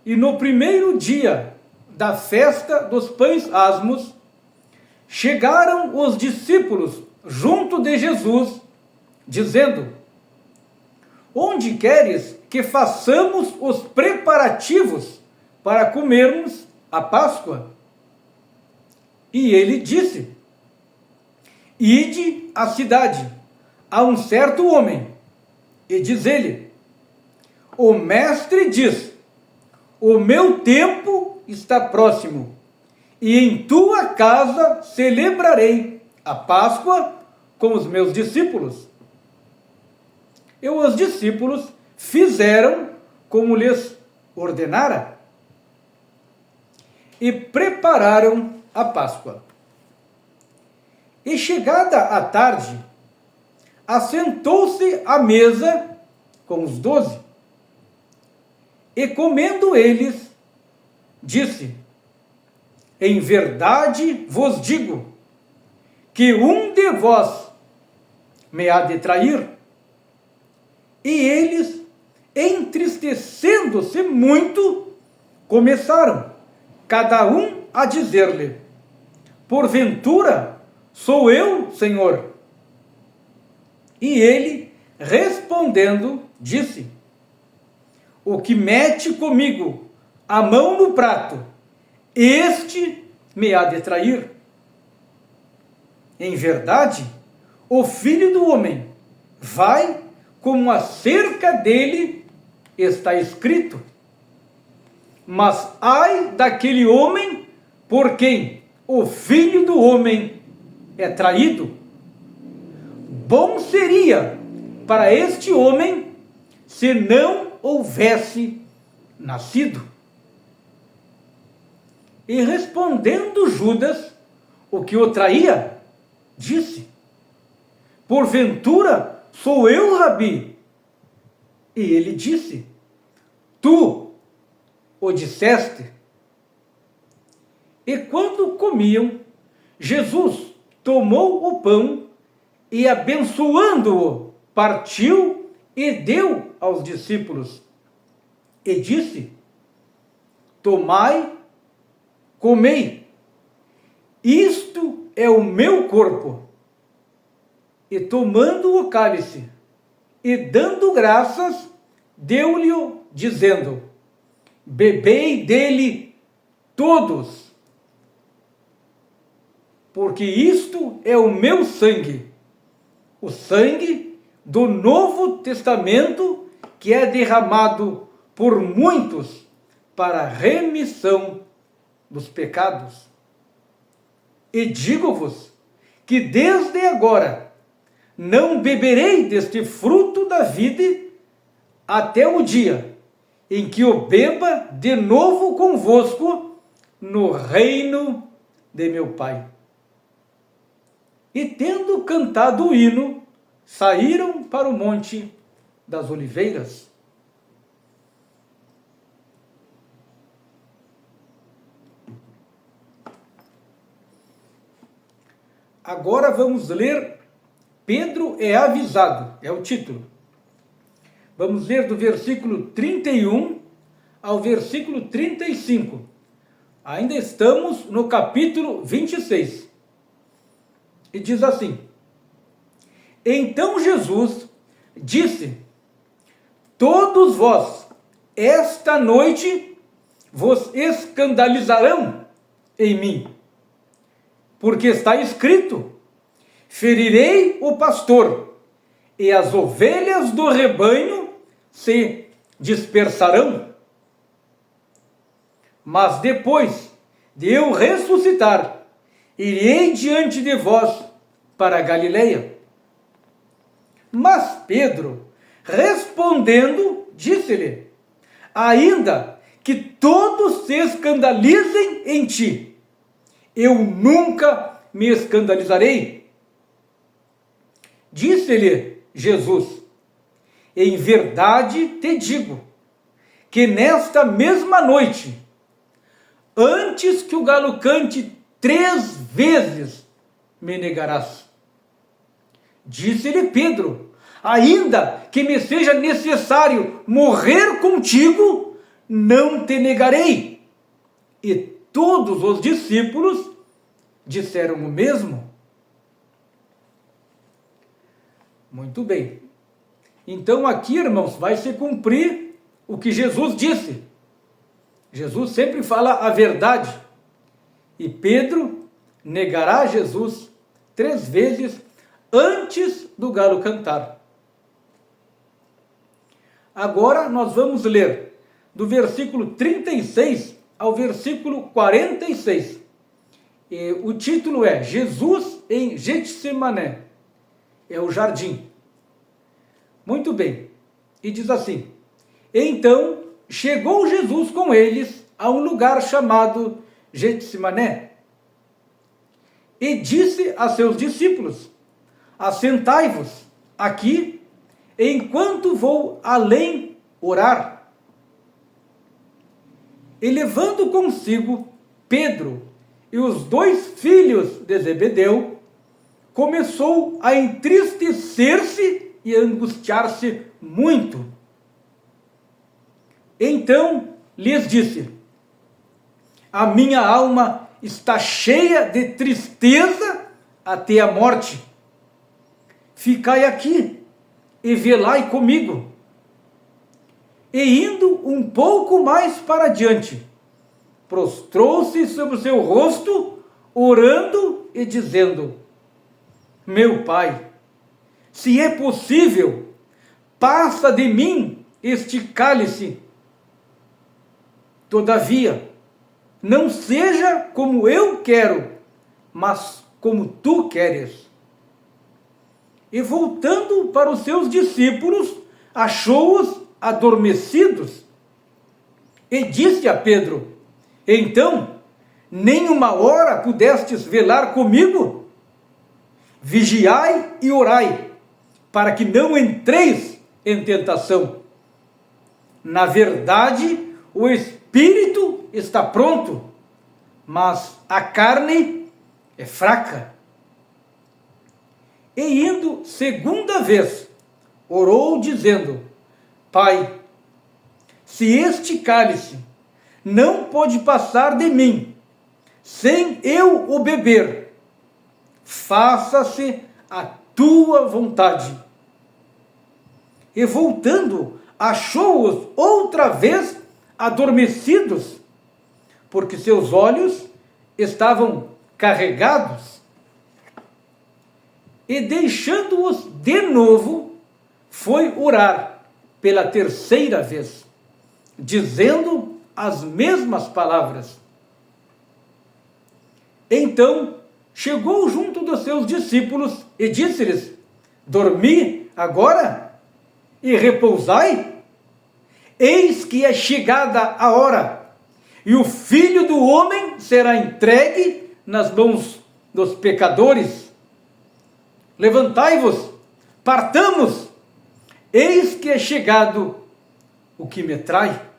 E no primeiro dia da festa dos pães asmos, chegaram os discípulos junto de Jesus, dizendo: Onde queres que façamos os preparativos para comermos a Páscoa? E ele disse: Ide à cidade, a um certo homem, e diz-lhe: O mestre diz: O meu tempo está próximo, e em tua casa celebrarei a Páscoa com os meus discípulos. E os discípulos fizeram como lhes ordenara e prepararam a Páscoa. E chegada a tarde, assentou-se à mesa com os 12. E comendo eles, disse: Em verdade vos digo, que um de vós me há de trair. E eles, entristecendo-se muito, começaram, cada um a dizer-lhe: Porventura sou eu, Senhor? E ele, respondendo, disse: O que mete comigo a mão no prato, este me há de trair. Em verdade, o Filho do Homem vai como acerca dele está escrito. Mas ai daquele homem por quem o Filho do Homem é traído. Bom seria para este homem se não houvesse nascido. E respondendo Judas, o que o traía, disse: Porventura sou eu, Rabi? E ele disse: Tu o disseste. E quando comiam, Jesus tomou o pão e, abençoando-o, partiu e deu aos discípulos. E disse: Tomai, comei, isto é o meu corpo. E tomando o cálice, e dando graças, deu-lhe, dizendo: Bebei dele todos, porque isto é o meu sangue, o sangue do Novo Testamento, que é derramado por muitos para a remissão dos pecados. E digo-vos que desde agora não beberei deste fruto da vide até o dia em que eu beba de novo convosco no reino de meu Pai. E tendo cantado o hino, saíram para o Monte das Oliveiras. Agora vamos ler Pedro é avisado, é o título. Vamos ler do versículo 31 ao versículo 35. Ainda estamos no capítulo 26. E diz assim: Então Jesus disse: Todos vós, esta noite, vos escandalizarão em mim, porque está escrito: ferirei o pastor, e as ovelhas do rebanho se dispersarão. Mas depois de eu ressuscitar, irei diante de vós para a Galileia. Mas Pedro, respondendo, disse-lhe: ainda que todos se escandalizem em ti, eu nunca me escandalizarei. Disse-lhe Jesus: em verdade te digo, que nesta mesma noite, antes que o galo cante 3 vezes, me negarás. Disse-lhe Pedro: ainda que me seja necessário morrer contigo, não te negarei. E todos os discípulos disseram o mesmo. Muito bem. Então aqui, irmãos, vai se cumprir o que Jesus disse. Jesus sempre fala a verdade. E Pedro negará Jesus 3 vezes antes do galo cantar. Agora nós vamos ler do versículo 36 ao versículo 46. E o título é Jesus em Getsemané. É o jardim. Muito bem. E diz assim: então chegou Jesus com eles a um lugar chamado Getsemané. E disse a seus discípulos: assentai-vos aqui, enquanto vou além orar. E levando consigo Pedro e os 2 filhos de Zebedeu, começou a entristecer-se e a angustiar-se muito. Então lhes disse: a minha alma está cheia de tristeza até a morte. Ficai aqui e velai comigo. E indo um pouco mais para diante, prostrou-se sobre o seu rosto, orando e dizendo: meu Pai, se é possível, passa de mim este cálice. Todavia, não seja como eu quero, mas como tu queres. E voltando para os seus discípulos, achou-os adormecidos. E disse a Pedro: então, nem uma hora pudestes velar comigo? Vigiai e orai, para que não entreis em tentação. Na verdade, o espírito está pronto, mas a carne é fraca. E indo 2ª vez, orou dizendo: Pai, se este cálice não pode passar de mim, sem eu o beber, faça-se a tua vontade. E voltando, achou-os outra vez adormecidos, porque seus olhos estavam carregados. E deixando-os de novo, foi orar pela 3ª vez, dizendo as mesmas palavras. Então chegou junto dos seus discípulos e disse-lhes: dormi agora e repousai? Eis que é chegada a hora, e o Filho do Homem será entregue nas mãos dos pecadores. Levantai-vos, partamos, eis que é chegado o que me trai.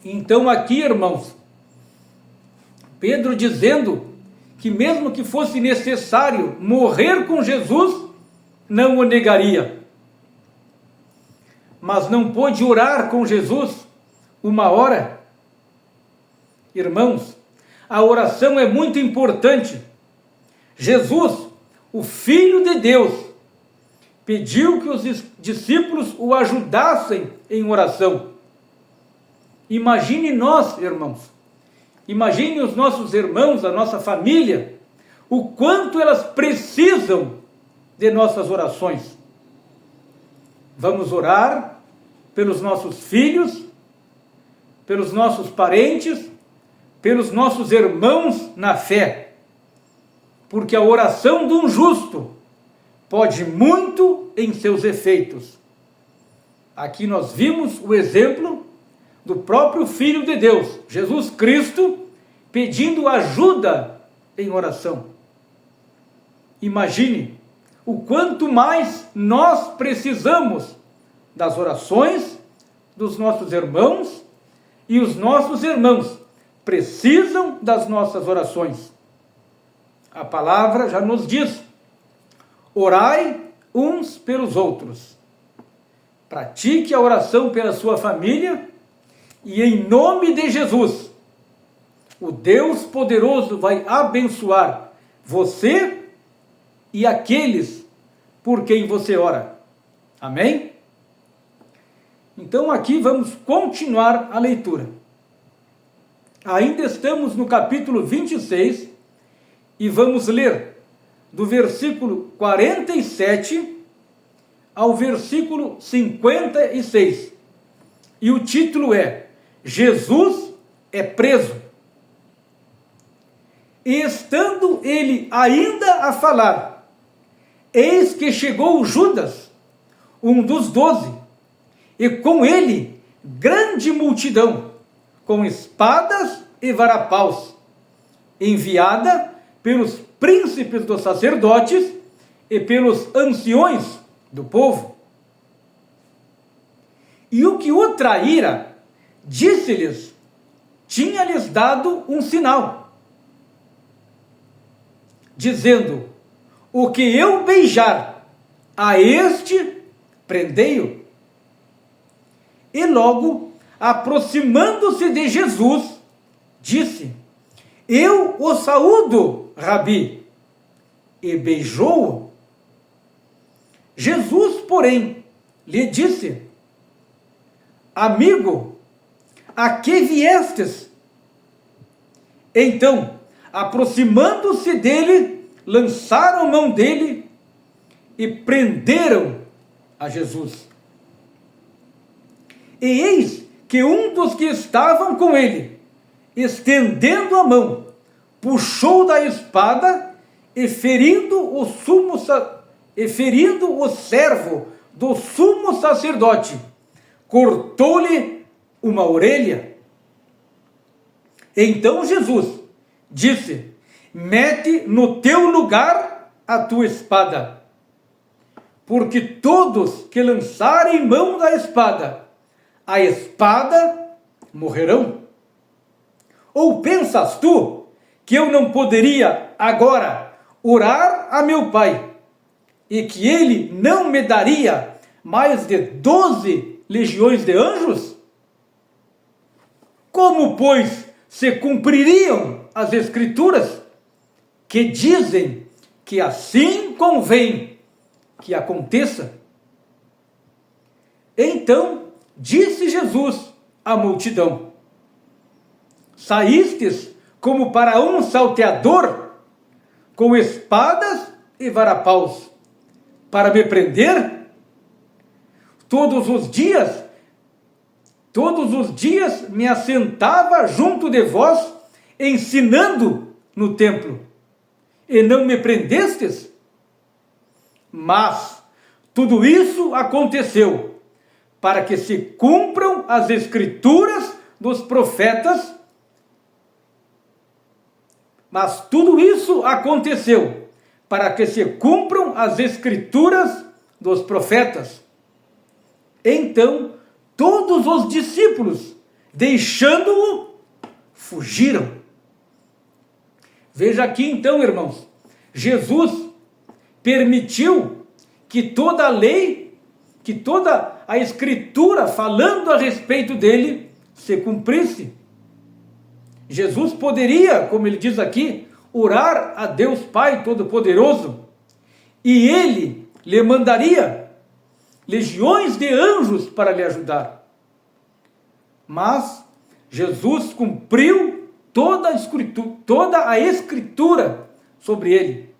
Então aqui, irmãos, Pedro dizendo que mesmo que fosse necessário morrer com Jesus, não o negaria. Mas não pôde orar com Jesus uma hora. Irmãos, a oração é muito importante. Jesus, o Filho de Deus, pediu que os discípulos o ajudassem em oração. Imagine nós, irmãos, imagine os nossos irmãos, a nossa família, o quanto elas precisam de nossas orações. Vamos orar pelos nossos filhos, pelos nossos parentes, pelos nossos irmãos na fé, porque a oração de um justo pode muito em seus efeitos. Aqui nós vimos o exemplo do próprio Filho de Deus, Jesus Cristo, pedindo ajuda em oração. Imagine o quanto mais nós precisamos das orações dos nossos irmãos, e os nossos irmãos precisam das nossas orações. A palavra já nos diz: orai uns pelos outros. Pratique a oração pela sua família, e em nome de Jesus, o Deus poderoso vai abençoar você e aqueles por quem você ora. Amém? Então aqui vamos continuar a leitura. Ainda estamos no capítulo 26 e vamos ler do versículo 47 ao versículo 56. E o título é: Jesus é preso. E estando ele ainda a falar, eis que chegou Judas, um dos 12, e com ele grande multidão, com espadas e varapaus, enviada pelos príncipes dos sacerdotes e pelos anciões do povo. E o que o traíra, disse-lhes, tinha-lhes dado um sinal, dizendo: o que eu beijar, a este prendei-o. E logo, aproximando-se de Jesus, disse: eu o saúdo, Rabi, e beijou-o. Jesus, porém, lhe disse: amigo, a que viestes? Então, aproximando-se dele, lançaram mão dele e prenderam a Jesus. E eis que um dos que estavam com ele, estendendo a mão, puxou da espada e ferindo o servo do sumo sacerdote, cortou-lhe uma orelha. Então Jesus disse: mete no teu lugar a tua espada, porque todos que lançarem mão da espada, a espada morrerão. Ou pensas tu que eu não poderia agora orar a meu Pai, e que ele não me daria mais de 12 legiões de anjos? Como, pois, se cumpririam as Escrituras, que dizem que assim convém que aconteça? Então disse Jesus à multidão: saístes como para um salteador, com espadas e varapaus, para me prender? Todos os dias me assentava junto de vós, ensinando no templo, e não me prendestes? Mas tudo isso aconteceu para que se cumpram as escrituras dos profetas. Mas tudo isso aconteceu para que se cumpram as escrituras dos profetas. Então, todos os discípulos, deixando-o, fugiram. Veja aqui então, irmãos, Jesus permitiu que toda a lei, que toda a escritura falando a respeito dele se cumprisse. Jesus poderia, como ele diz aqui, orar a Deus Pai Todo-Poderoso, e ele lhe mandaria legiões de anjos para lhe ajudar. Mas Jesus cumpriu toda a escritura sobre ele.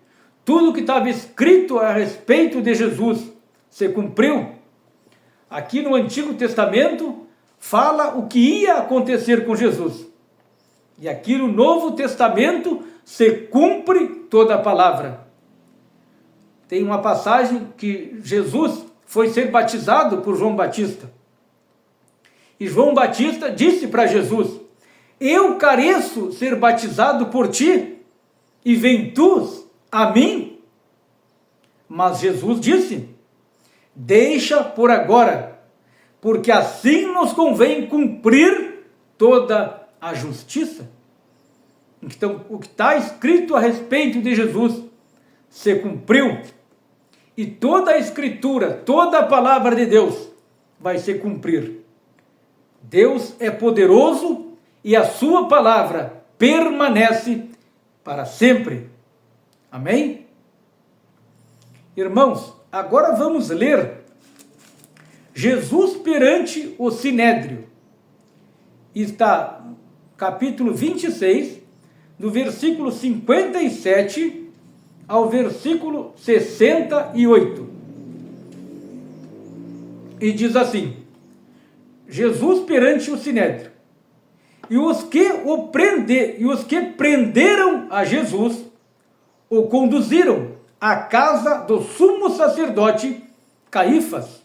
Tudo que estava escrito a respeito de Jesus se cumpriu. Aqui no Antigo Testamento fala o que ia acontecer com Jesus. E aqui no Novo Testamento se cumpre toda a palavra. Tem uma passagem que Jesus foi ser batizado por João Batista. E João Batista disse para Jesus: eu careço ser batizado por ti, e vem tu a mim? Mas Jesus disse: deixa por agora, porque assim nos convém cumprir toda a justiça. Então, o que está escrito a respeito de Jesus se cumpriu, e toda a escritura, toda a palavra de Deus vai se cumprir. Deus é poderoso e a sua palavra permanece para sempre. Amém? Irmãos, agora vamos ler Jesus perante o Sinédrio. Está capítulo 26, do versículo 57 ao versículo 68. E diz assim: Jesus perante o Sinédrio. E os que prenderam a Jesus o conduziram à casa do sumo sacerdote Caifás.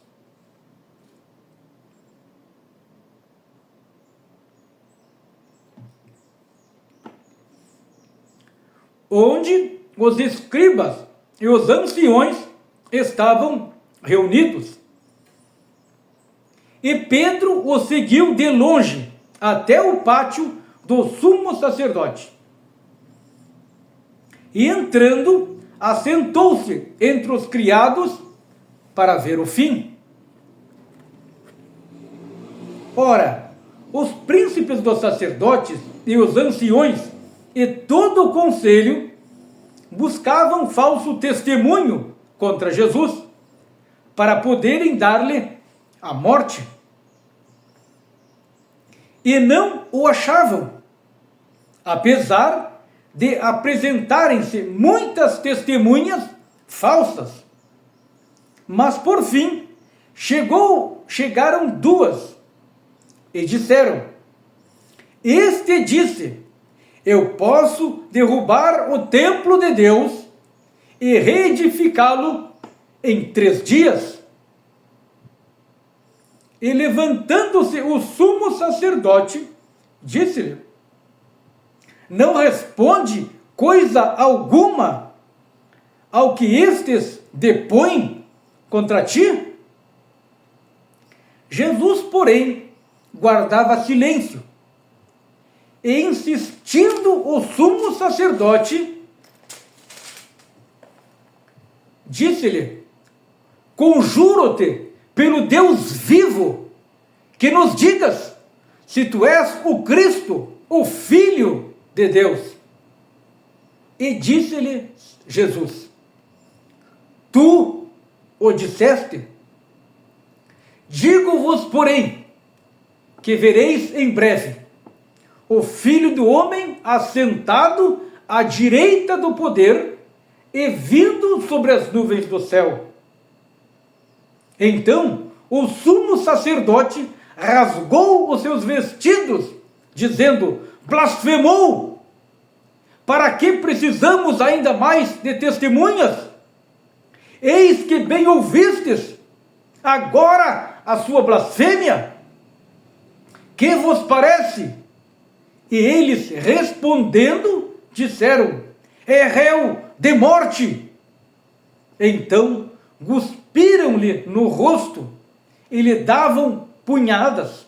Onde os escribas e os anciões estavam reunidos. E Pedro o seguiu de longe até o pátio do sumo sacerdote. E entrando, assentou-se entre os criados para ver o fim. Ora, os príncipes dos sacerdotes e os anciões e todo o conselho buscavam falso testemunho contra Jesus, para poderem dar-lhe a morte. E não o achavam, apesar de apresentarem-se muitas testemunhas falsas. Mas por fim chegaram duas e disseram: este disse: eu posso derrubar o templo de Deus e reedificá-lo em 3 dias. E levantando-se o sumo sacerdote, disse-lhe: não responde coisa alguma ao que estes depõem contra ti? Jesus, porém, guardava silêncio. E insistindo o sumo sacerdote, disse-lhe: conjuro-te pelo Deus vivo, que nos digas se tu és o Cristo, o Filho de Deus. E disse-lhe Jesus: tu o disseste. Digo-vos, porém, que vereis em breve o Filho do Homem assentado à direita do poder e vindo sobre as nuvens do céu. Então o sumo sacerdote rasgou os seus vestidos, dizendo: blasfemou! Para que precisamos ainda mais de testemunhas? Eis que bem ouvistes agora a sua blasfêmia. Que vos parece? E eles respondendo disseram: é réu de morte. Então cuspiram-lhe no rosto e lhe davam punhadas.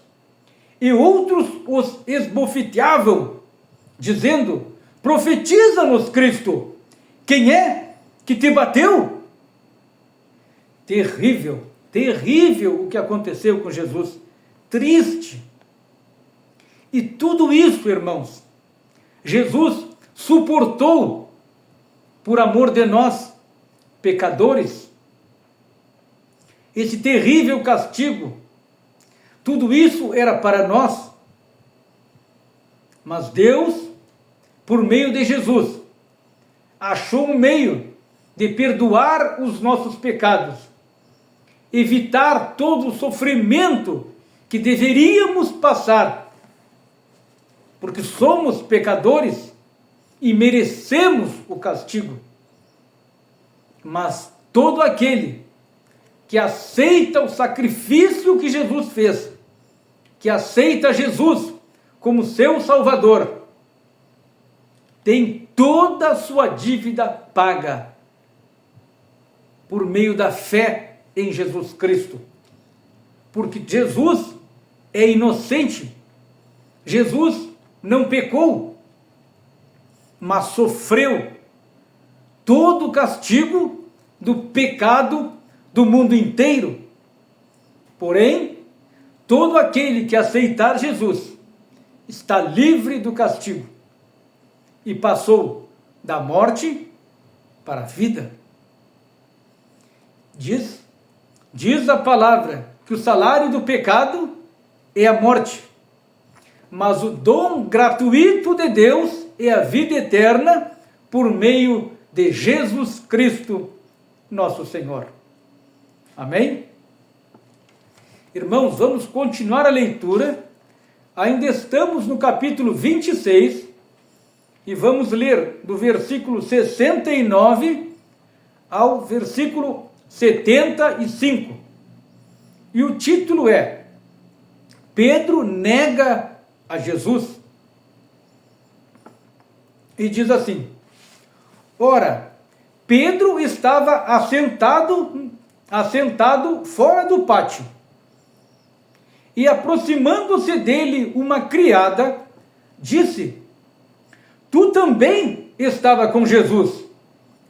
E outros os esbofeteavam, dizendo: profetiza-nos, Cristo, quem é que te bateu? Terrível, terrível o que aconteceu com Jesus. Triste. E tudo isso, irmãos, Jesus suportou por amor de nós, pecadores. Esse terrível castigo, tudo isso era para nós. Mas Deus, por meio de Jesus, achou um meio de perdoar os nossos pecados, evitar todo o sofrimento que deveríamos passar, porque somos pecadores e merecemos o castigo. Mas todo aquele que aceita o sacrifício que Jesus fez, que aceita Jesus como seu Salvador, tem toda a sua dívida paga por meio da fé em Jesus Cristo. Porque Jesus é inocente. Jesus não pecou, mas sofreu todo o castigo do pecado do mundo inteiro. Porém, todo aquele que aceitar Jesus está livre do castigo e passou da morte para a vida. Diz a palavra que o salário do pecado é a morte, mas o dom gratuito de Deus é a vida eterna por meio de Jesus Cristo, nosso Senhor. Amém? Irmãos, vamos continuar a leitura. Ainda estamos no capítulo 26 e vamos ler do versículo 69 ao versículo 75. E o título é: Pedro nega a Jesus. E diz assim: ora, Pedro estava assentado fora do pátio, e aproximando-se dele uma criada, disse: tu também estava com Jesus,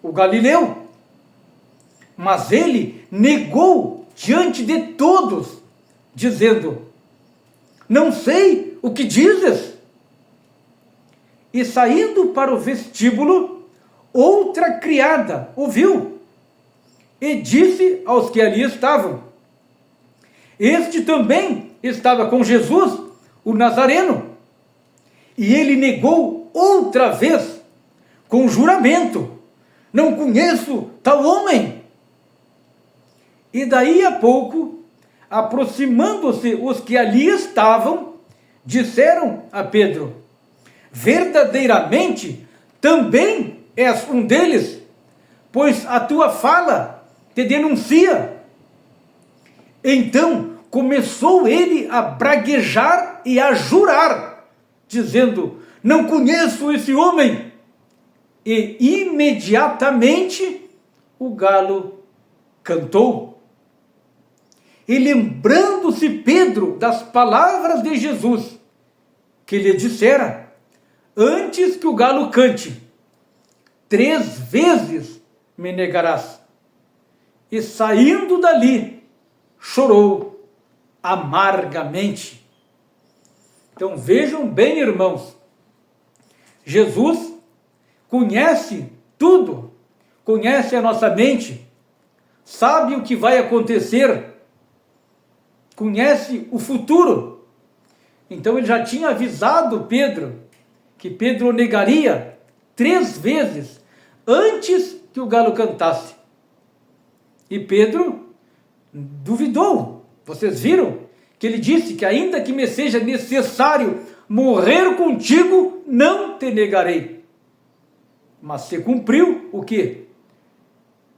o Galileu. Mas ele negou diante de todos, dizendo: não sei o que dizes. E saindo para o vestíbulo, outra criada ouviu e disse aos que ali estavam: este também estava com Jesus, o Nazareno. E ele negou outra vez, com juramento: não conheço tal homem. E daí a pouco, aproximando-se os que ali estavam, disseram a Pedro: verdadeiramente também és um deles, pois a tua fala te denuncia. Então começou ele a braguejar e a jurar, dizendo: não conheço esse homem. E imediatamente o galo cantou. E lembrando-se Pedro das palavras de Jesus, que lhe dissera: antes que o galo cante, 3 vezes me negarás. E saindo dali, chorou amargamente. Então vejam bem, irmãos, Jesus conhece tudo, conhece a nossa mente, sabe o que vai acontecer, conhece o futuro. Então ele já tinha avisado Pedro que Pedro o negaria 3 vezes antes que o galo cantasse. E Pedro duvidou. Vocês viram que ele disse que ainda que me seja necessário morrer contigo, não te negarei. mas se cumpriu o quê?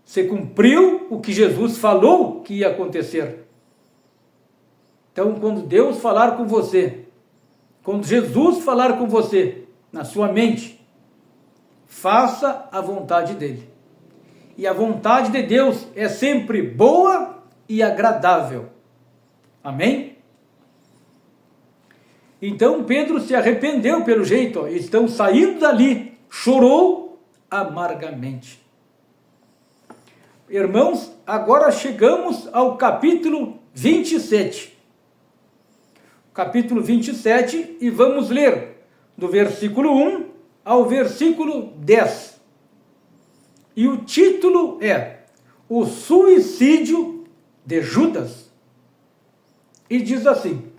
Se cumpriu o que Jesus falou que ia acontecer. Então, quando Deus falar com você, quando Jesus falar com você, na sua mente, faça a vontade dele. E a vontade de Deus é sempre boa e agradável. Amém? Então Pedro se arrependeu pelo jeito, estão saindo dali, chorou amargamente. Irmãos, agora chegamos ao capítulo 27. Capítulo 27, e vamos ler do versículo 1 ao versículo 10. E o título é O Suicídio de Judas. E diz assim,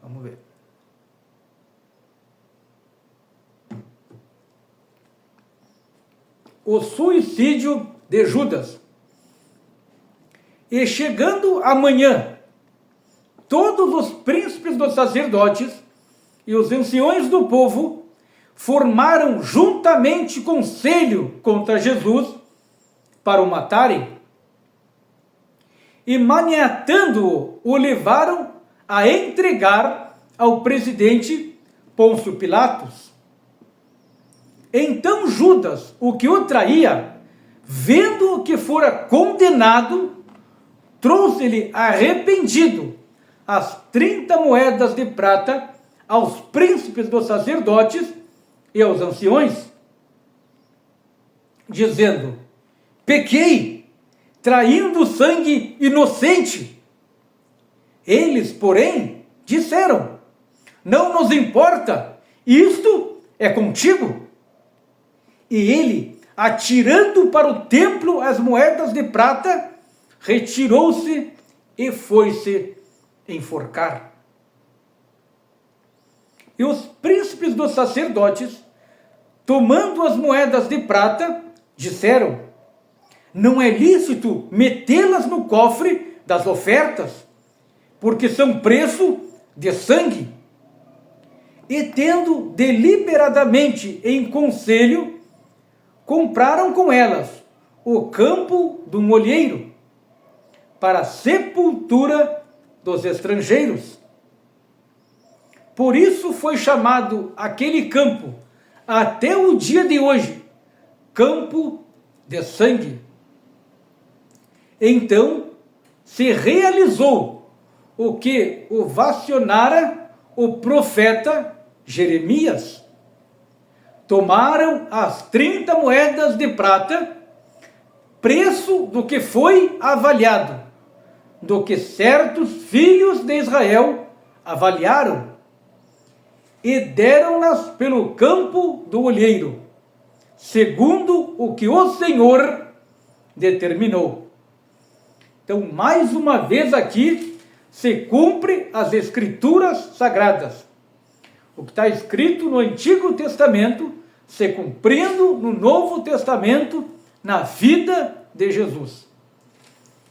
vamos ver. O suicídio de Judas. E chegando amanhã, todos os príncipes dos sacerdotes e os anciões do povo formaram juntamente conselho contra Jesus para o matarem. E maniatando-o, o levaram a entregar ao presidente Pôncio Pilatos. Então Judas, o que o traía, vendo que fora condenado, trouxe-lhe arrependido as 30 moedas de prata aos príncipes dos sacerdotes e aos anciões, dizendo: pequei, traindo sangue inocente. Eles, porém, disseram: não nos importa, isto é contigo. E ele, atirando para o templo as moedas de prata, retirou-se e foi-se enforcar. E os príncipes dos sacerdotes, tomando as moedas de prata, disseram: não é lícito metê-las no cofre das ofertas, porque são preço de sangue. E tendo deliberadamente em conselho, compraram com elas o campo do molheiro, para a sepultura dos estrangeiros. Por isso foi chamado aquele campo, até o dia de hoje, campo de sangue. Então se realizou o que ovacionara o profeta Jeremias. Tomaram as 30 moedas de prata, preço do que foi avaliado, do que certos filhos de Israel avaliaram, e deram-nas pelo campo do olheiro, segundo o que o Senhor determinou. Então, mais uma vez aqui, se cumpre as Escrituras Sagradas. O que está escrito no Antigo Testamento, se cumprindo no Novo Testamento, na vida de Jesus.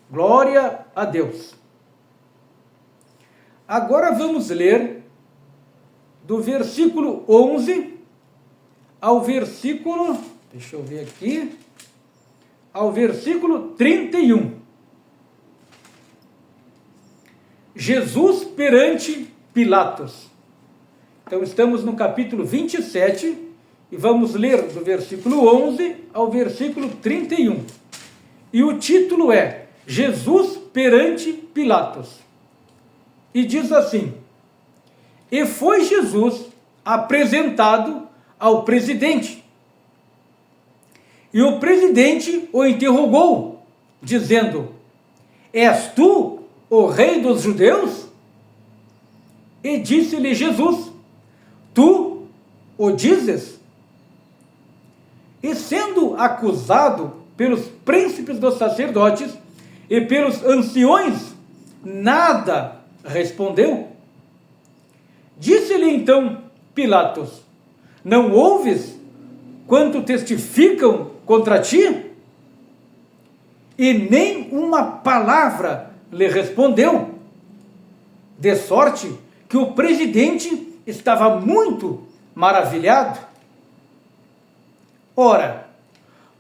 Glória a Deus. Agora vamos ler do versículo 11 ao versículo, deixa eu ver aqui, ao versículo 31. Jesus perante Pilatos. Então estamos no capítulo 27 e vamos ler do versículo 11 ao versículo 31. E o título é Jesus perante Pilatos. E diz assim: e foi Jesus apresentado ao presidente. E o presidente o interrogou, dizendo: és tu o rei dos judeus? E disse-lhe Jesus: tu o dizes? E sendo acusado pelos príncipes dos sacerdotes e pelos anciões, nada respondeu. Disse-lhe então Pilatos: não ouves quanto testificam contra ti? E nem uma palavra lhe respondeu, de sorte que o presidente estava muito maravilhado. Ora,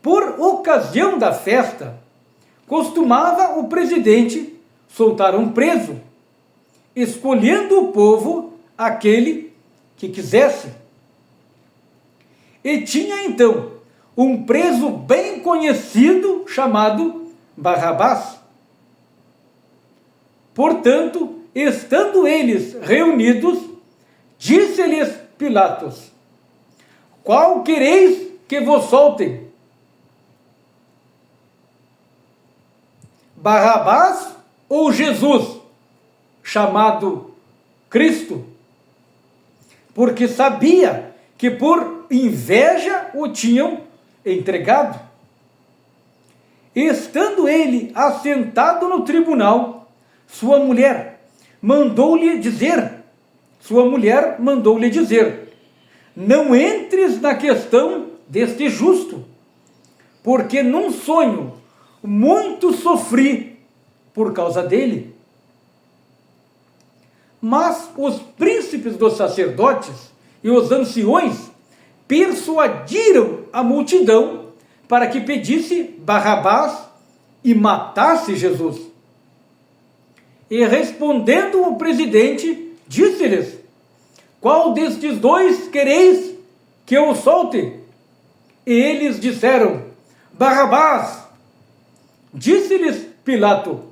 por ocasião da festa, costumava o presidente soltar um preso, escolhendo o povo aquele que quisesse. E tinha então um preso bem conhecido chamado Barrabás. Portanto, estando eles reunidos, disse-lhes Pilatos: qual quereis que vos soltem? Barrabás ou Jesus, chamado Cristo? Porque sabia que por inveja o tinham entregado. Estando ele assentado no tribunal, sua mulher mandou-lhe dizer, não entres na questão deste justo, porque num sonho muito sofri por causa dele. Mas os príncipes dos sacerdotes e os anciões persuadiram a multidão para que pedisse Barrabás e matasse Jesus. E respondendo o presidente, disse-lhes: qual destes dois quereis que eu solte? E eles disseram: Barrabás. Disse-lhes Pilato: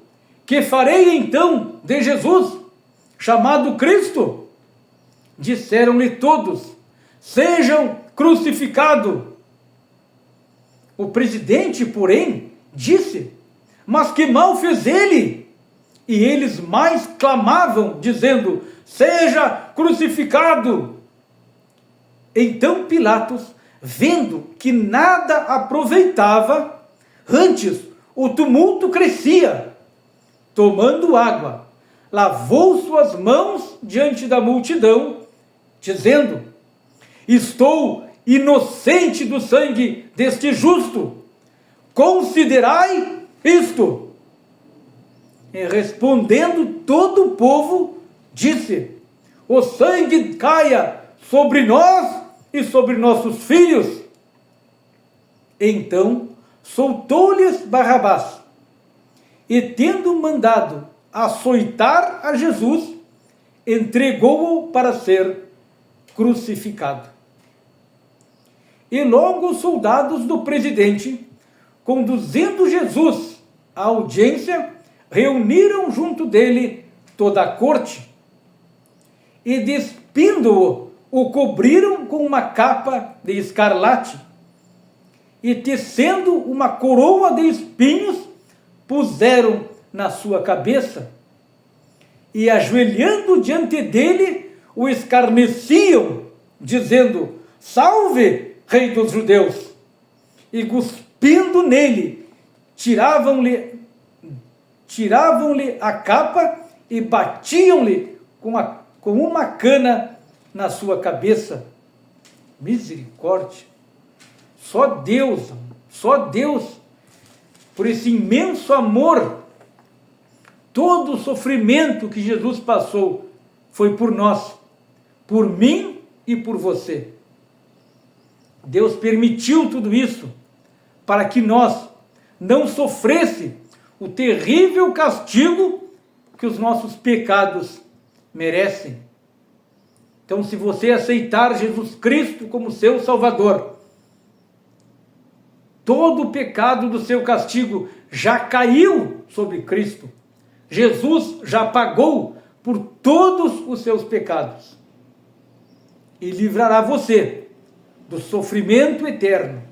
que farei então de Jesus, chamado Cristo? Disseram-lhe todos: sejam crucificado. O presidente, porém, disse: mas que mal fez ele? E eles mais clamavam, dizendo: seja crucificado. Então Pilatos, vendo que nada aproveitava, antes o tumulto crescia, tomando água, lavou suas mãos diante da multidão, dizendo: estou inocente do sangue deste justo, considerai isto. E respondendo todo o povo, disse: o sangue caia sobre nós e sobre nossos filhos. Então soltou-lhes Barrabás, e tendo mandado açoitar a Jesus, entregou-o para ser crucificado. E logo os soldados do presidente, conduzindo Jesus à audiência, reuniram junto dele toda a corte, e despindo-o, o cobriram com uma capa de escarlate, e tecendo uma coroa de espinhos, puseram na sua cabeça, e ajoelhando diante dele, o escarneciam, dizendo: salve, rei dos judeus! E cuspindo nele, tiravam-lhe a capa e batiam-lhe com uma cana na sua cabeça. Misericórdia! Só Deus, por esse imenso amor, todo o sofrimento que Jesus passou foi por nós, por mim e por você. Deus permitiu tudo isso para que nós não sofresse o terrível castigo que os nossos pecados merecem. Então, se você aceitar Jesus Cristo como seu Salvador, todo o pecado do seu castigo já caiu sobre Cristo. Jesus já pagou por todos os seus pecados e livrará você do sofrimento eterno.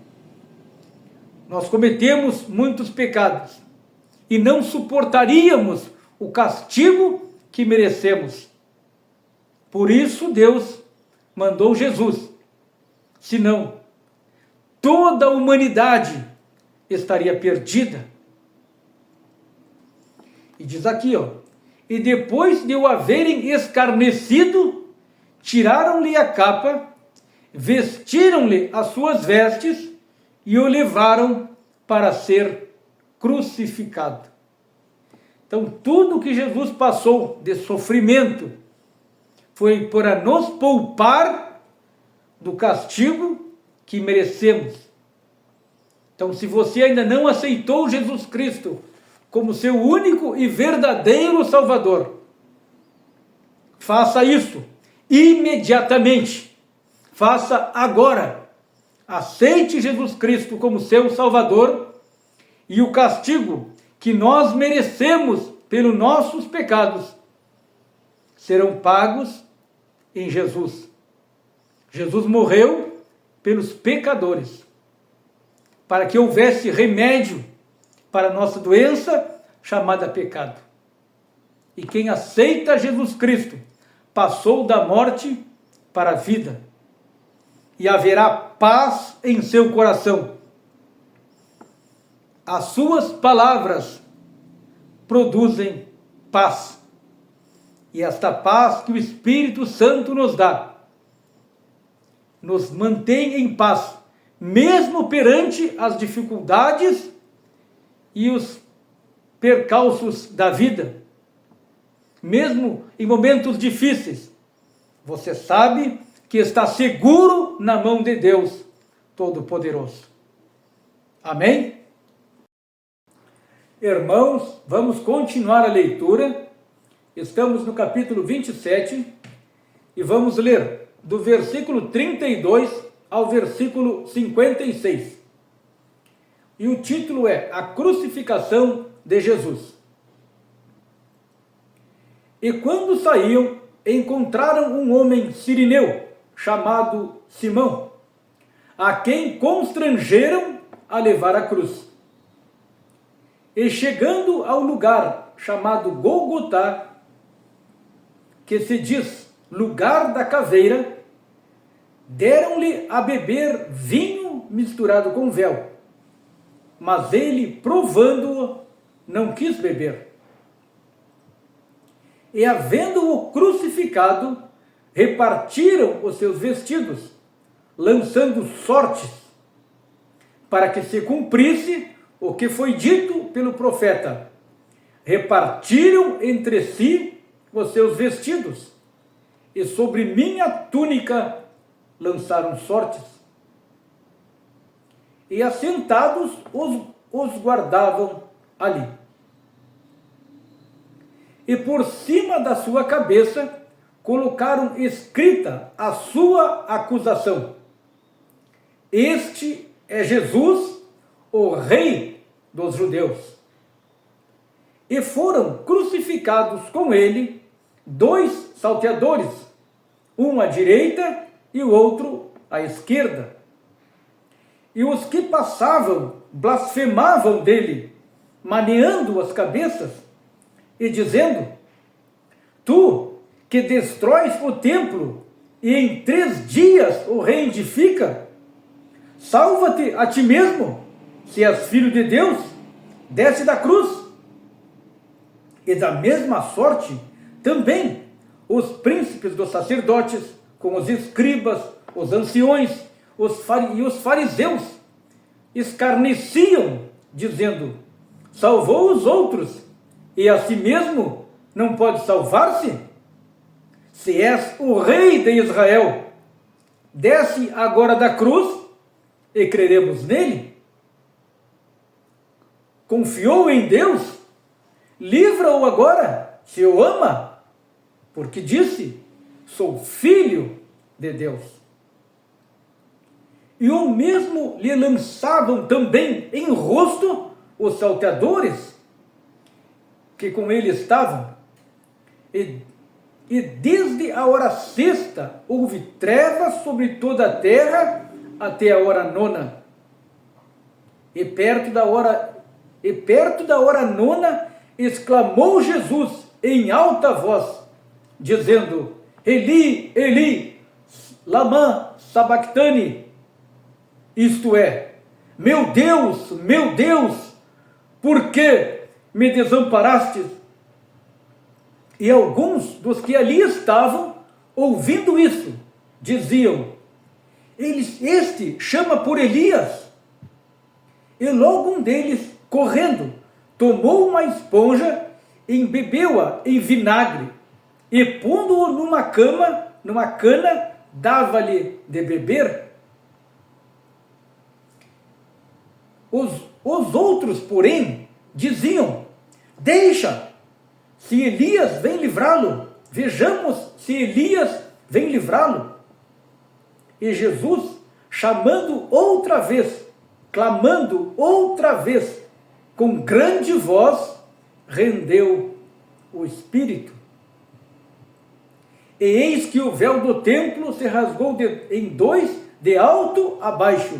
Nós cometemos muitos pecados e não suportaríamos o castigo que merecemos. Por isso Deus mandou Jesus. Senão, toda a humanidade estaria perdida. E diz aqui, e depois de o haverem escarnecido, tiraram-lhe a capa, vestiram-lhe as suas vestes e o levaram para ser crucificado. Então, tudo que Jesus passou de sofrimento foi para nos poupar do castigo que merecemos, Então, se você ainda não aceitou Jesus Cristo como seu único e verdadeiro Salvador, faça isso imediatamente. Faça agora. Aceite Jesus Cristo como seu Salvador, e o castigo que nós merecemos pelos nossos pecados serão pagos em Jesus. Jesus morreu pelos pecadores, para que houvesse remédio para a nossa doença chamada pecado. E quem aceita Jesus Cristo passou da morte para a vida, e haverá paz em seu coração. As suas palavras produzem paz. E esta paz que o Espírito Santo nos dá, nos mantém em paz, mesmo perante as dificuldades e os percalços da vida. Mesmo em momentos difíceis, você sabe que está seguro na mão de Deus Todo-Poderoso. Amém? Irmãos, vamos continuar a leitura. Estamos no capítulo 27 e vamos ler do versículo 32 ao versículo 56. E o título é A Crucificação de Jesus. E quando saíam, encontraram um homem sirineu, chamado Simão, a quem constrangeram a levar a cruz. E chegando ao lugar chamado Golgotá, que se diz lugar da caveira, deram-lhe a beber vinho misturado com mel, mas ele, provando-o, não quis beber. E havendo-o crucificado, repartiram os seus vestidos, lançando sortes, para que se cumprisse o que foi dito pelo profeta: repartiram entre si os seus vestidos, e sobre minha túnica lançaram sortes. E assentados os guardavam ali. E por cima da sua cabeça colocaram escrita a sua acusação: Este é Jesus, o Rei dos Judeus. E foram crucificados com ele 2 salteadores, um à direita e o outro à esquerda. E os que passavam blasfemavam dele, maneando as cabeças e dizendo: Tu que destróis o templo e em 3 dias o reedifica, salva-te a ti mesmo, se és filho de Deus, desce da cruz. E da mesma sorte também os príncipes dos sacerdotes, com os escribas, os anciões e os fariseus, escarneciam, dizendo: Salvou os outros, e a si mesmo não pode salvar-se? Se és o Rei de Israel, desce agora da cruz e creremos nele. Confiou em Deus? Livra-o agora, se o ama, porque disse: sou filho de Deus. E o mesmo lhe lançavam também em rosto os salteadores que com ele estavam. E desde a hora 6ª houve trevas sobre toda a terra até a hora 9ª. E perto da hora 9ª exclamou Jesus em alta voz, dizendo: Eli, Eli, lama sabactani, isto é, meu Deus, por que me desamparastes? E alguns dos que ali estavam, ouvindo isso, diziam: Este chama por Elias. E logo um deles, correndo, tomou uma esponja, embebeu-a em vinagre, e pondo-o numa cana, dava-lhe de beber. Os outros, porém, diziam: deixa, se Elias vem livrá-lo, vejamos se Elias vem livrá-lo. E Jesus, clamando outra vez, com grande voz, rendeu o espírito. E eis que o véu do templo se rasgou em dois, de alto a baixo,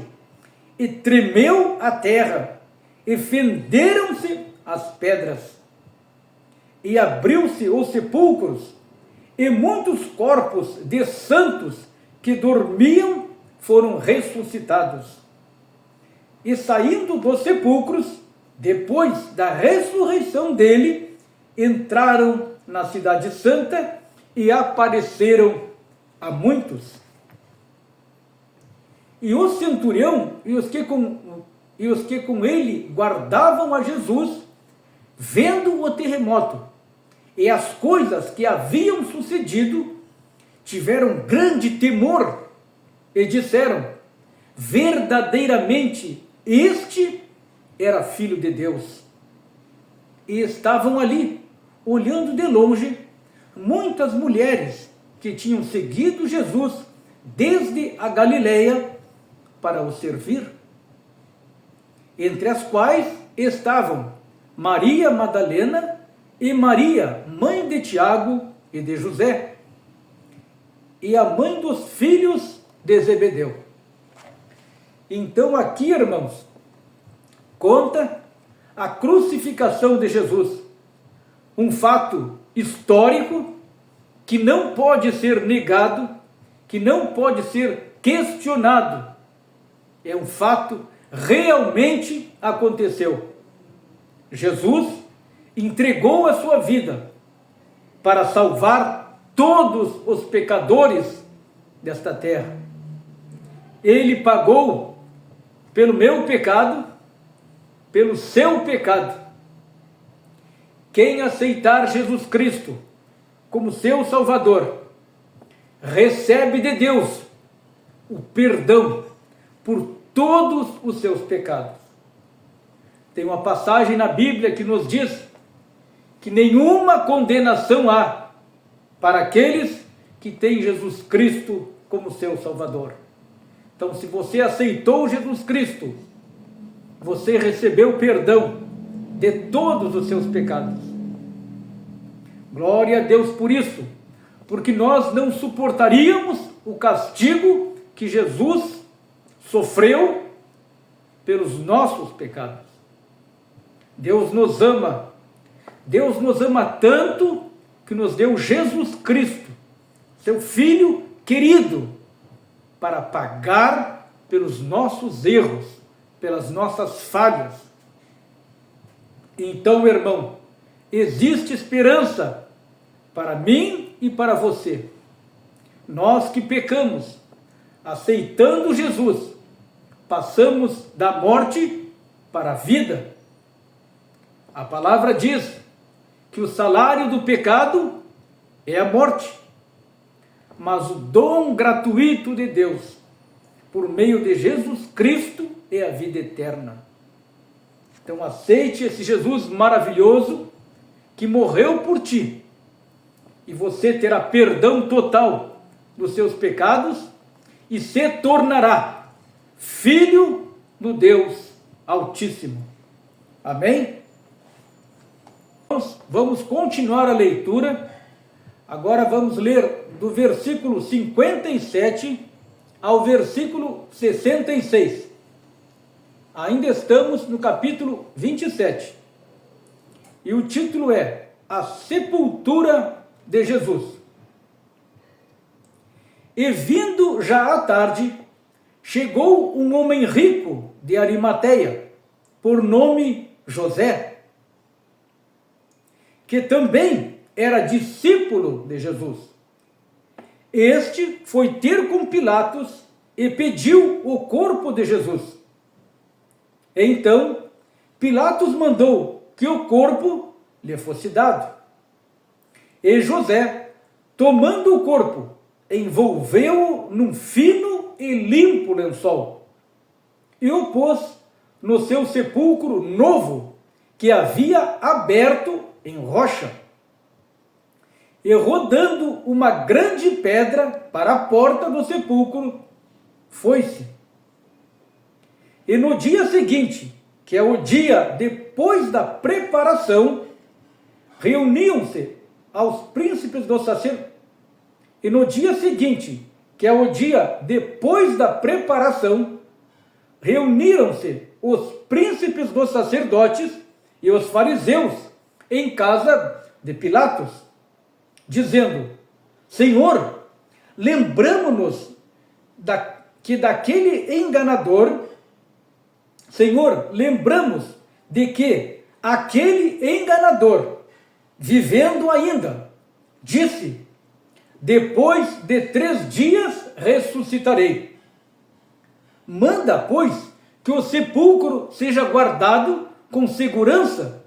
e tremeu a terra, e fenderam-se as pedras, e abriu-se os sepulcros, e muitos corpos de santos que dormiam foram ressuscitados. E saindo dos sepulcros, depois da ressurreição dele, entraram na cidade santa e apareceram a muitos. E o centurião e os que com ele guardavam a Jesus, vendo o terremoto e as coisas que haviam sucedido, tiveram grande temor e disseram: verdadeiramente este era filho de Deus. E estavam ali, olhando de longe, muitas mulheres que tinham seguido Jesus desde a Galileia para o servir, entre as quais estavam Maria Madalena e Maria, mãe de Tiago e de José, e a mãe dos filhos de Zebedeu. Então aqui, irmãos, conta a crucificação de Jesus, um fato histórico que não pode ser negado, que não pode ser questionado. É um fato, realmente aconteceu. Jesus entregou a sua vida para salvar todos os pecadores desta terra. Ele pagou pelo meu pecado, pelo seu pecado. Quem aceitar Jesus Cristo como seu Salvador, recebe de Deus o perdão por todos os seus pecados. Tem uma passagem na Bíblia que nos diz que nenhuma condenação há para aqueles que têm Jesus Cristo como seu Salvador. Então, se você aceitou Jesus Cristo, você recebeu perdão de todos os seus pecados. Glória a Deus por isso, porque nós não suportaríamos o castigo que Jesus sofreu pelos nossos pecados. Deus nos ama tanto que nos deu Jesus Cristo, seu Filho querido, para pagar pelos nossos erros, pelas nossas falhas. Então, irmão, existe esperança para mim e para você. Nós que pecamos, aceitando Jesus, passamos da morte para a vida. A palavra diz que o salário do pecado é a morte, mas o dom gratuito de Deus, por meio de Jesus Cristo, é a vida eterna. Então aceite esse Jesus maravilhoso que morreu por ti, e você terá perdão total dos seus pecados e se tornará filho do Deus Altíssimo. Amém? Vamos continuar a leitura. Agora vamos ler do versículo 57 ao versículo 66. Ainda estamos no capítulo 27. E o título é A Sepultura de Jesus. E vindo já à tarde, chegou um homem rico de Arimateia, por nome José, que também era discípulo de Jesus. Este foi ter com Pilatos e pediu o corpo de Jesus. Então, Pilatos mandou que o corpo lhe fosse dado. E José, tomando o corpo, envolveu-o num fino e limpo lençol, e o pôs no seu sepulcro novo, que havia aberto em rocha, e rodando uma grande pedra para a porta do sepulcro, foi-se. E no dia seguinte, que é o dia depois da preparação, reuniam-se aos príncipes do sacerdote. E no dia seguinte, que é o dia depois da preparação, reuniram-se os príncipes dos sacerdotes e os fariseus em casa de Pilatos, dizendo: Senhor, lembramo-nos que daquele enganador, Senhor, lembramos de que aquele enganador, vivendo ainda, disse: depois de 3 dias ressuscitarei. Manda, pois, que o sepulcro seja guardado com segurança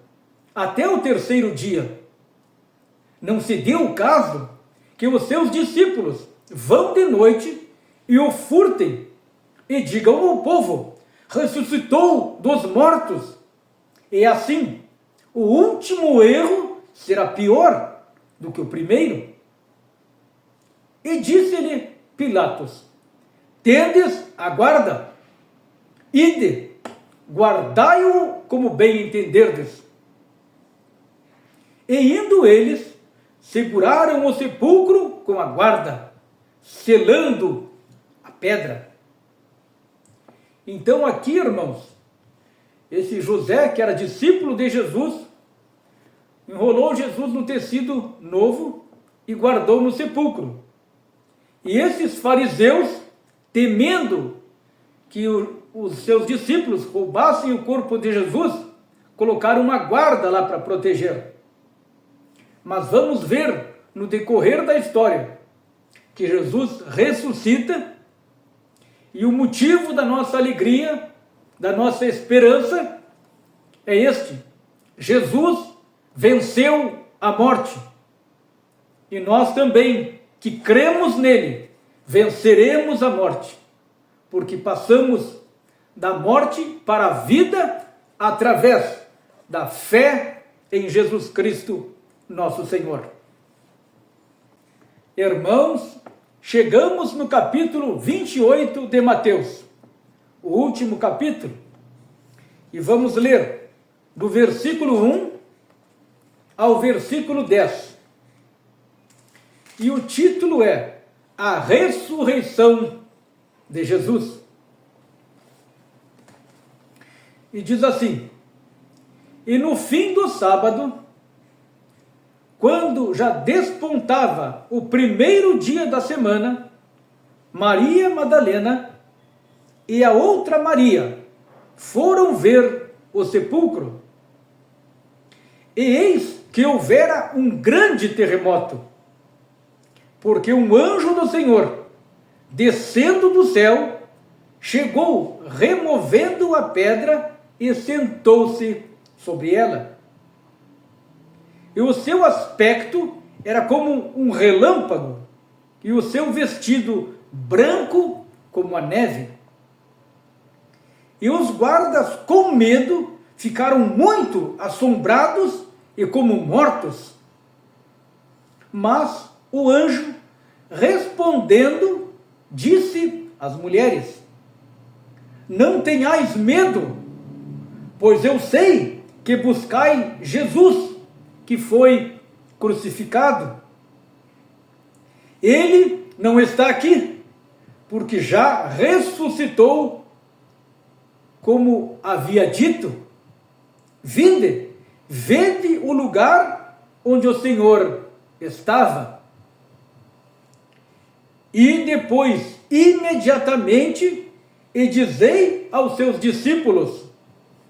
até o 3º dia. Não se deu o caso que os seus discípulos vão de noite e o furtem e digam ao povo: ressuscitou dos mortos. E assim, o último erro será pior do que o primeiro. E disse-lhe Pilatos: tendes a guarda, ide, guardai-o como bem entenderdes. E indo eles, seguraram o sepulcro com a guarda, selando a pedra. Então aqui, irmãos, esse José, que era discípulo de Jesus, enrolou Jesus no tecido novo e guardou no sepulcro. E esses fariseus, temendo que os seus discípulos roubassem o corpo de Jesus, colocaram uma guarda lá para proteger. Mas vamos ver no decorrer da história que Jesus ressuscita, e o motivo da nossa alegria, da nossa esperança é este: Jesus venceu a morte. E nós também, que cremos nele, venceremos a morte, porque passamos da morte para a vida através da fé em Jesus Cristo, nosso Senhor. Irmãos, chegamos no capítulo 28 de Mateus, o último capítulo, e vamos ler do versículo 1 ao versículo 10. E o título é A Ressurreição de Jesus. E diz assim: e no fim do sábado, quando já despontava o 1º dia da semana, Maria Madalena e a outra Maria foram ver o sepulcro. E eis que houvera um grande terremoto, porque um anjo do Senhor, descendo do céu, chegou removendo a pedra e sentou-se sobre ela. E o seu aspecto era como um relâmpago, e o seu vestido branco como a neve. E os guardas, com medo, ficaram muito assombrados e como mortos. Mas o anjo, respondendo, disse às mulheres: não tenhais medo, pois eu sei que buscai Jesus, que foi crucificado. Ele não está aqui, porque já ressuscitou, como havia dito. Vinde, vede o lugar onde o Senhor estava. E depois, imediatamente, e dizei aos seus discípulos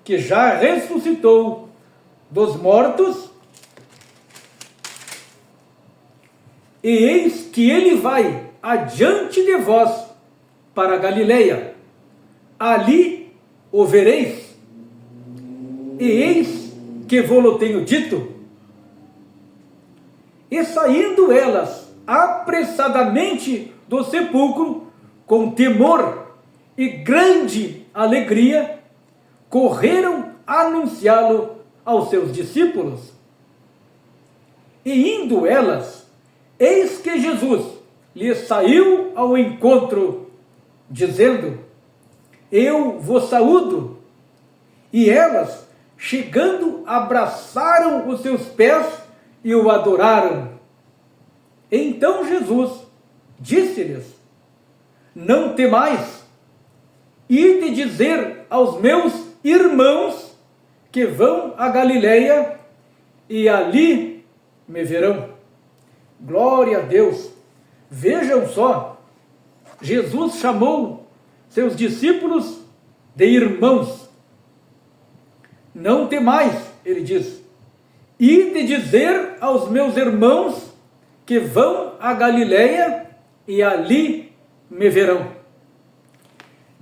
que já ressuscitou dos mortos, e eis que ele vai adiante de vós para a Galileia. Ali o vereis. E eis que vou-lo tenho dito. E saindo elas apressadamente do sepulcro, com temor e grande alegria, correram anunciá-lo aos seus discípulos. E indo elas, eis que Jesus lhes saiu ao encontro, dizendo: eu vos saúdo. E elas, chegando, abraçaram os seus pés e o adoraram. Então Jesus disse-lhes: não temais, ide dizer aos meus irmãos que vão a Galileia e ali me verão. Glória a Deus! Vejam só, Jesus chamou seus discípulos de irmãos. Não temais, ele diz, ide dizer aos meus irmãos que vão a Galileia e ali me verão.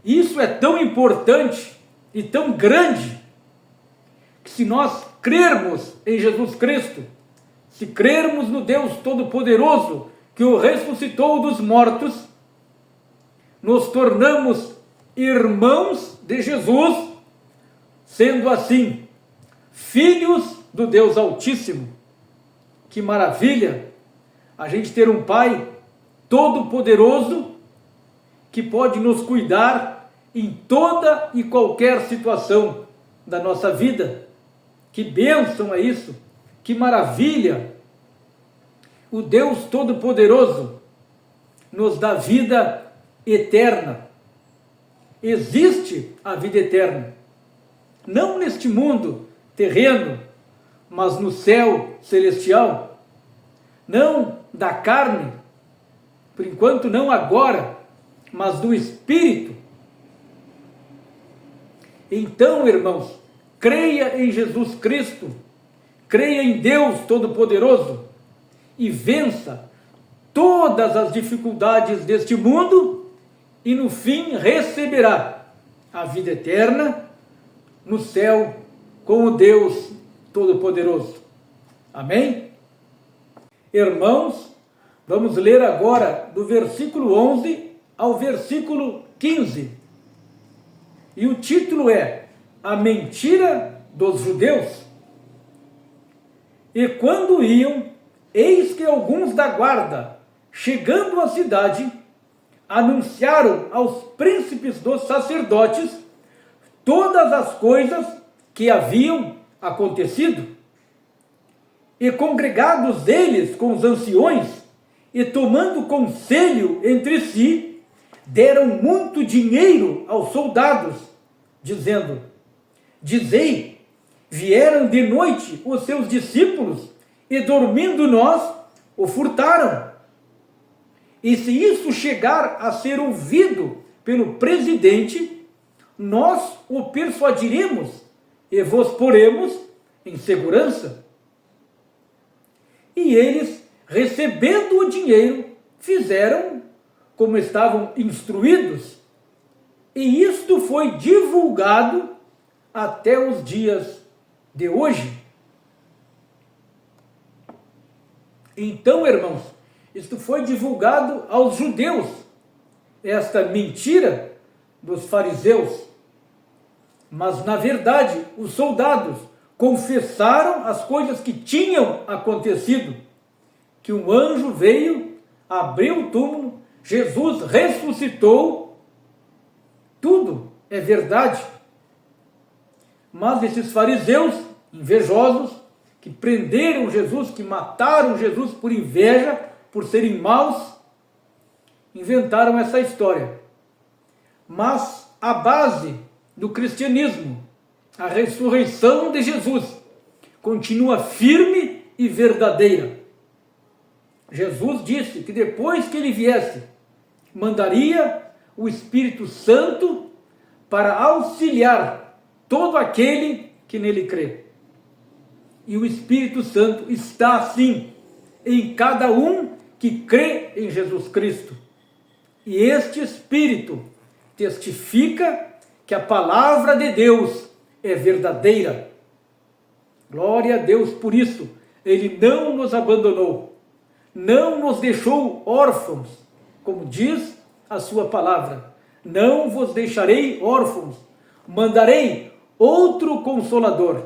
Isso é tão importante e tão grande que, se nós crermos em Jesus Cristo, se crermos no Deus Todo-Poderoso que o ressuscitou dos mortos, nos tornamos irmãos de Jesus, sendo assim filhos do Deus Altíssimo. Que maravilha a gente ter um Pai Todo-Poderoso que pode nos cuidar em toda e qualquer situação da nossa vida. Que bênção é isso! Que maravilha! O Deus Todo-Poderoso nos dá vida eterna. Existe a vida eterna, não neste mundo terreno, mas no céu celestial, não da carne, por enquanto não agora, mas do Espírito. Então, irmãos, creia em Jesus Cristo, creia em Deus Todo-Poderoso e vença todas as dificuldades deste mundo e no fim receberá a vida eterna no céu com o Deus Todo-Poderoso. Amém? Irmãos, vamos ler agora do versículo 11 ao versículo 15. E o título é A Mentira dos Judeus. E quando iam, eis que alguns da guarda, chegando à cidade, anunciaram aos príncipes dos sacerdotes todas as coisas que haviam acontecido. E congregados eles com os anciões, e tomando conselho entre si, deram muito dinheiro aos soldados, dizendo: dizei, vieram de noite os seus discípulos, e dormindo nós, o furtaram. E se isso chegar a ser ouvido pelo presidente, nós o persuadiremos e vos poremos em segurança. E eles, recebendo o dinheiro, fizeram como estavam instruídos, e isto foi divulgado até os dias de hoje. Então, irmãos, isto foi divulgado aos judeus, esta mentira dos fariseus. Mas, na verdade, os soldados confessaram as coisas que tinham acontecido, que um anjo veio, abriu o túmulo, Jesus ressuscitou, tudo é verdade. Mas esses fariseus invejosos, que prenderam Jesus, que mataram Jesus por inveja, por serem maus, inventaram essa história. Mas a base do cristianismo, a ressurreição de Jesus, continua firme e verdadeira. Jesus disse que depois que ele viesse, mandaria o Espírito Santo para auxiliar todo aquele que nele crê. E o Espírito Santo está, sim, em cada um que crê em Jesus Cristo. E este Espírito testifica que a palavra de Deus é verdadeira. Glória a Deus por isso. Ele não nos abandonou, não nos deixou órfãos, como diz a sua palavra. Não vos deixarei órfãos, mandarei outro Consolador,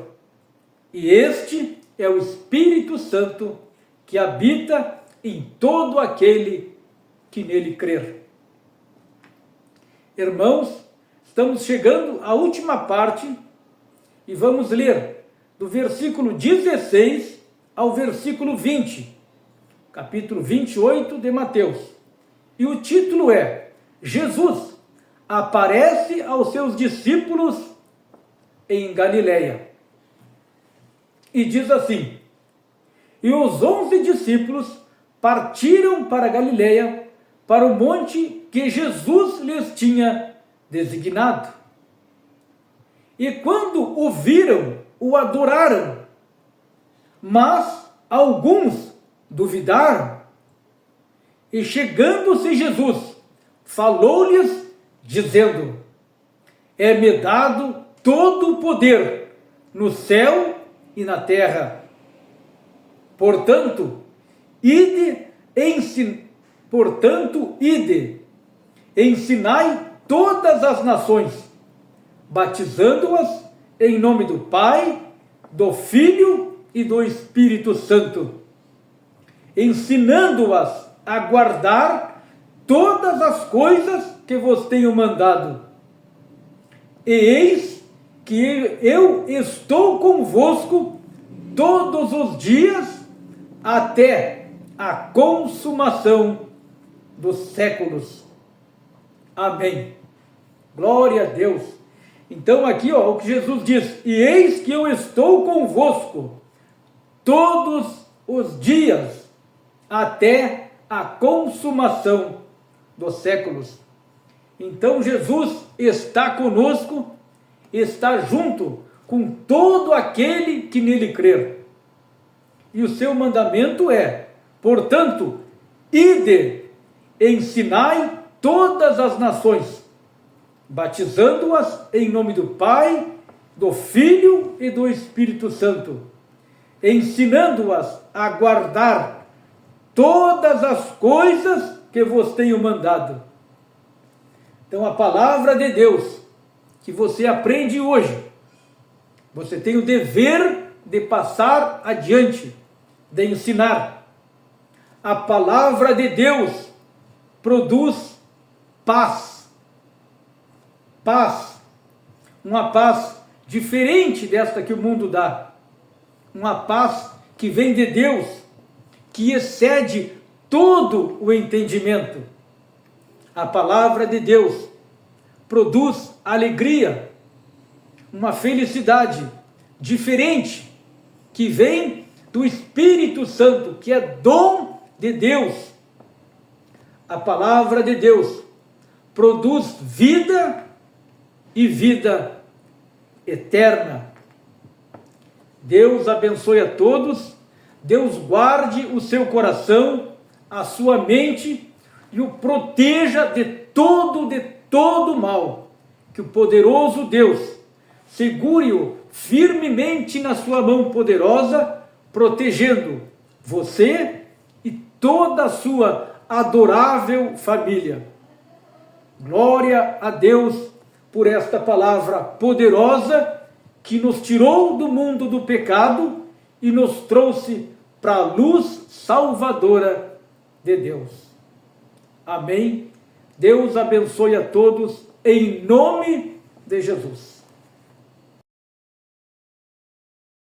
e este é o Espírito Santo, que habita em todo aquele que nele crer. Irmãos, estamos chegando à última parte e vamos ler do versículo 16 ao versículo 20, capítulo 28 de Mateus. E o título é: Jesus aparece aos seus discípulos em Galileia. E diz assim: e os 11 discípulos partiram para Galileia, para o monte que Jesus lhes tinha designado. E quando o viram, o adoraram, mas alguns duvidaram. E chegando-se Jesus, falou-lhes, dizendo: é-me dado todo o poder no céu e na terra. Portanto, ide, ensinai todas as nações, batizando-as em nome do Pai, do Filho e do Espírito Santo, ensinando-as a guardar todas as coisas que vos tenho mandado. E eis que eu estou convosco todos os dias até a consumação dos séculos. Amém. Glória a Deus. Então aqui, o que Jesus diz: e eis que eu estou convosco todos os dias até a consumação dos séculos. Então Jesus está conosco, está junto com todo aquele que nele crer. E o seu mandamento é: portanto, ide, ensinai todas as nações, batizando-as em nome do Pai, do Filho e do Espírito Santo, ensinando-as a guardar todas as coisas que vos tenho mandado. Então a palavra de Deus que você aprende hoje, você tem o dever de passar adiante, de ensinar. A palavra de Deus produz paz. Paz. Uma paz diferente desta que o mundo dá. Uma paz que vem de Deus, que excede todo o entendimento. A palavra de Deus produz alegria, uma felicidade diferente, que vem do Espírito Santo, que é dom de Deus. A palavra de Deus produz vida e vida eterna. Deus abençoe a todos, Deus guarde o seu coração, a sua mente, e o proteja de todo mal. Que o poderoso Deus segure-o firmemente na sua mão poderosa, protegendo você e toda a sua adorável família. Glória a Deus por esta palavra poderosa que nos tirou do mundo do pecado e nos trouxe para a luz salvadora de Deus. Amém. Deus abençoe a todos em nome de Jesus.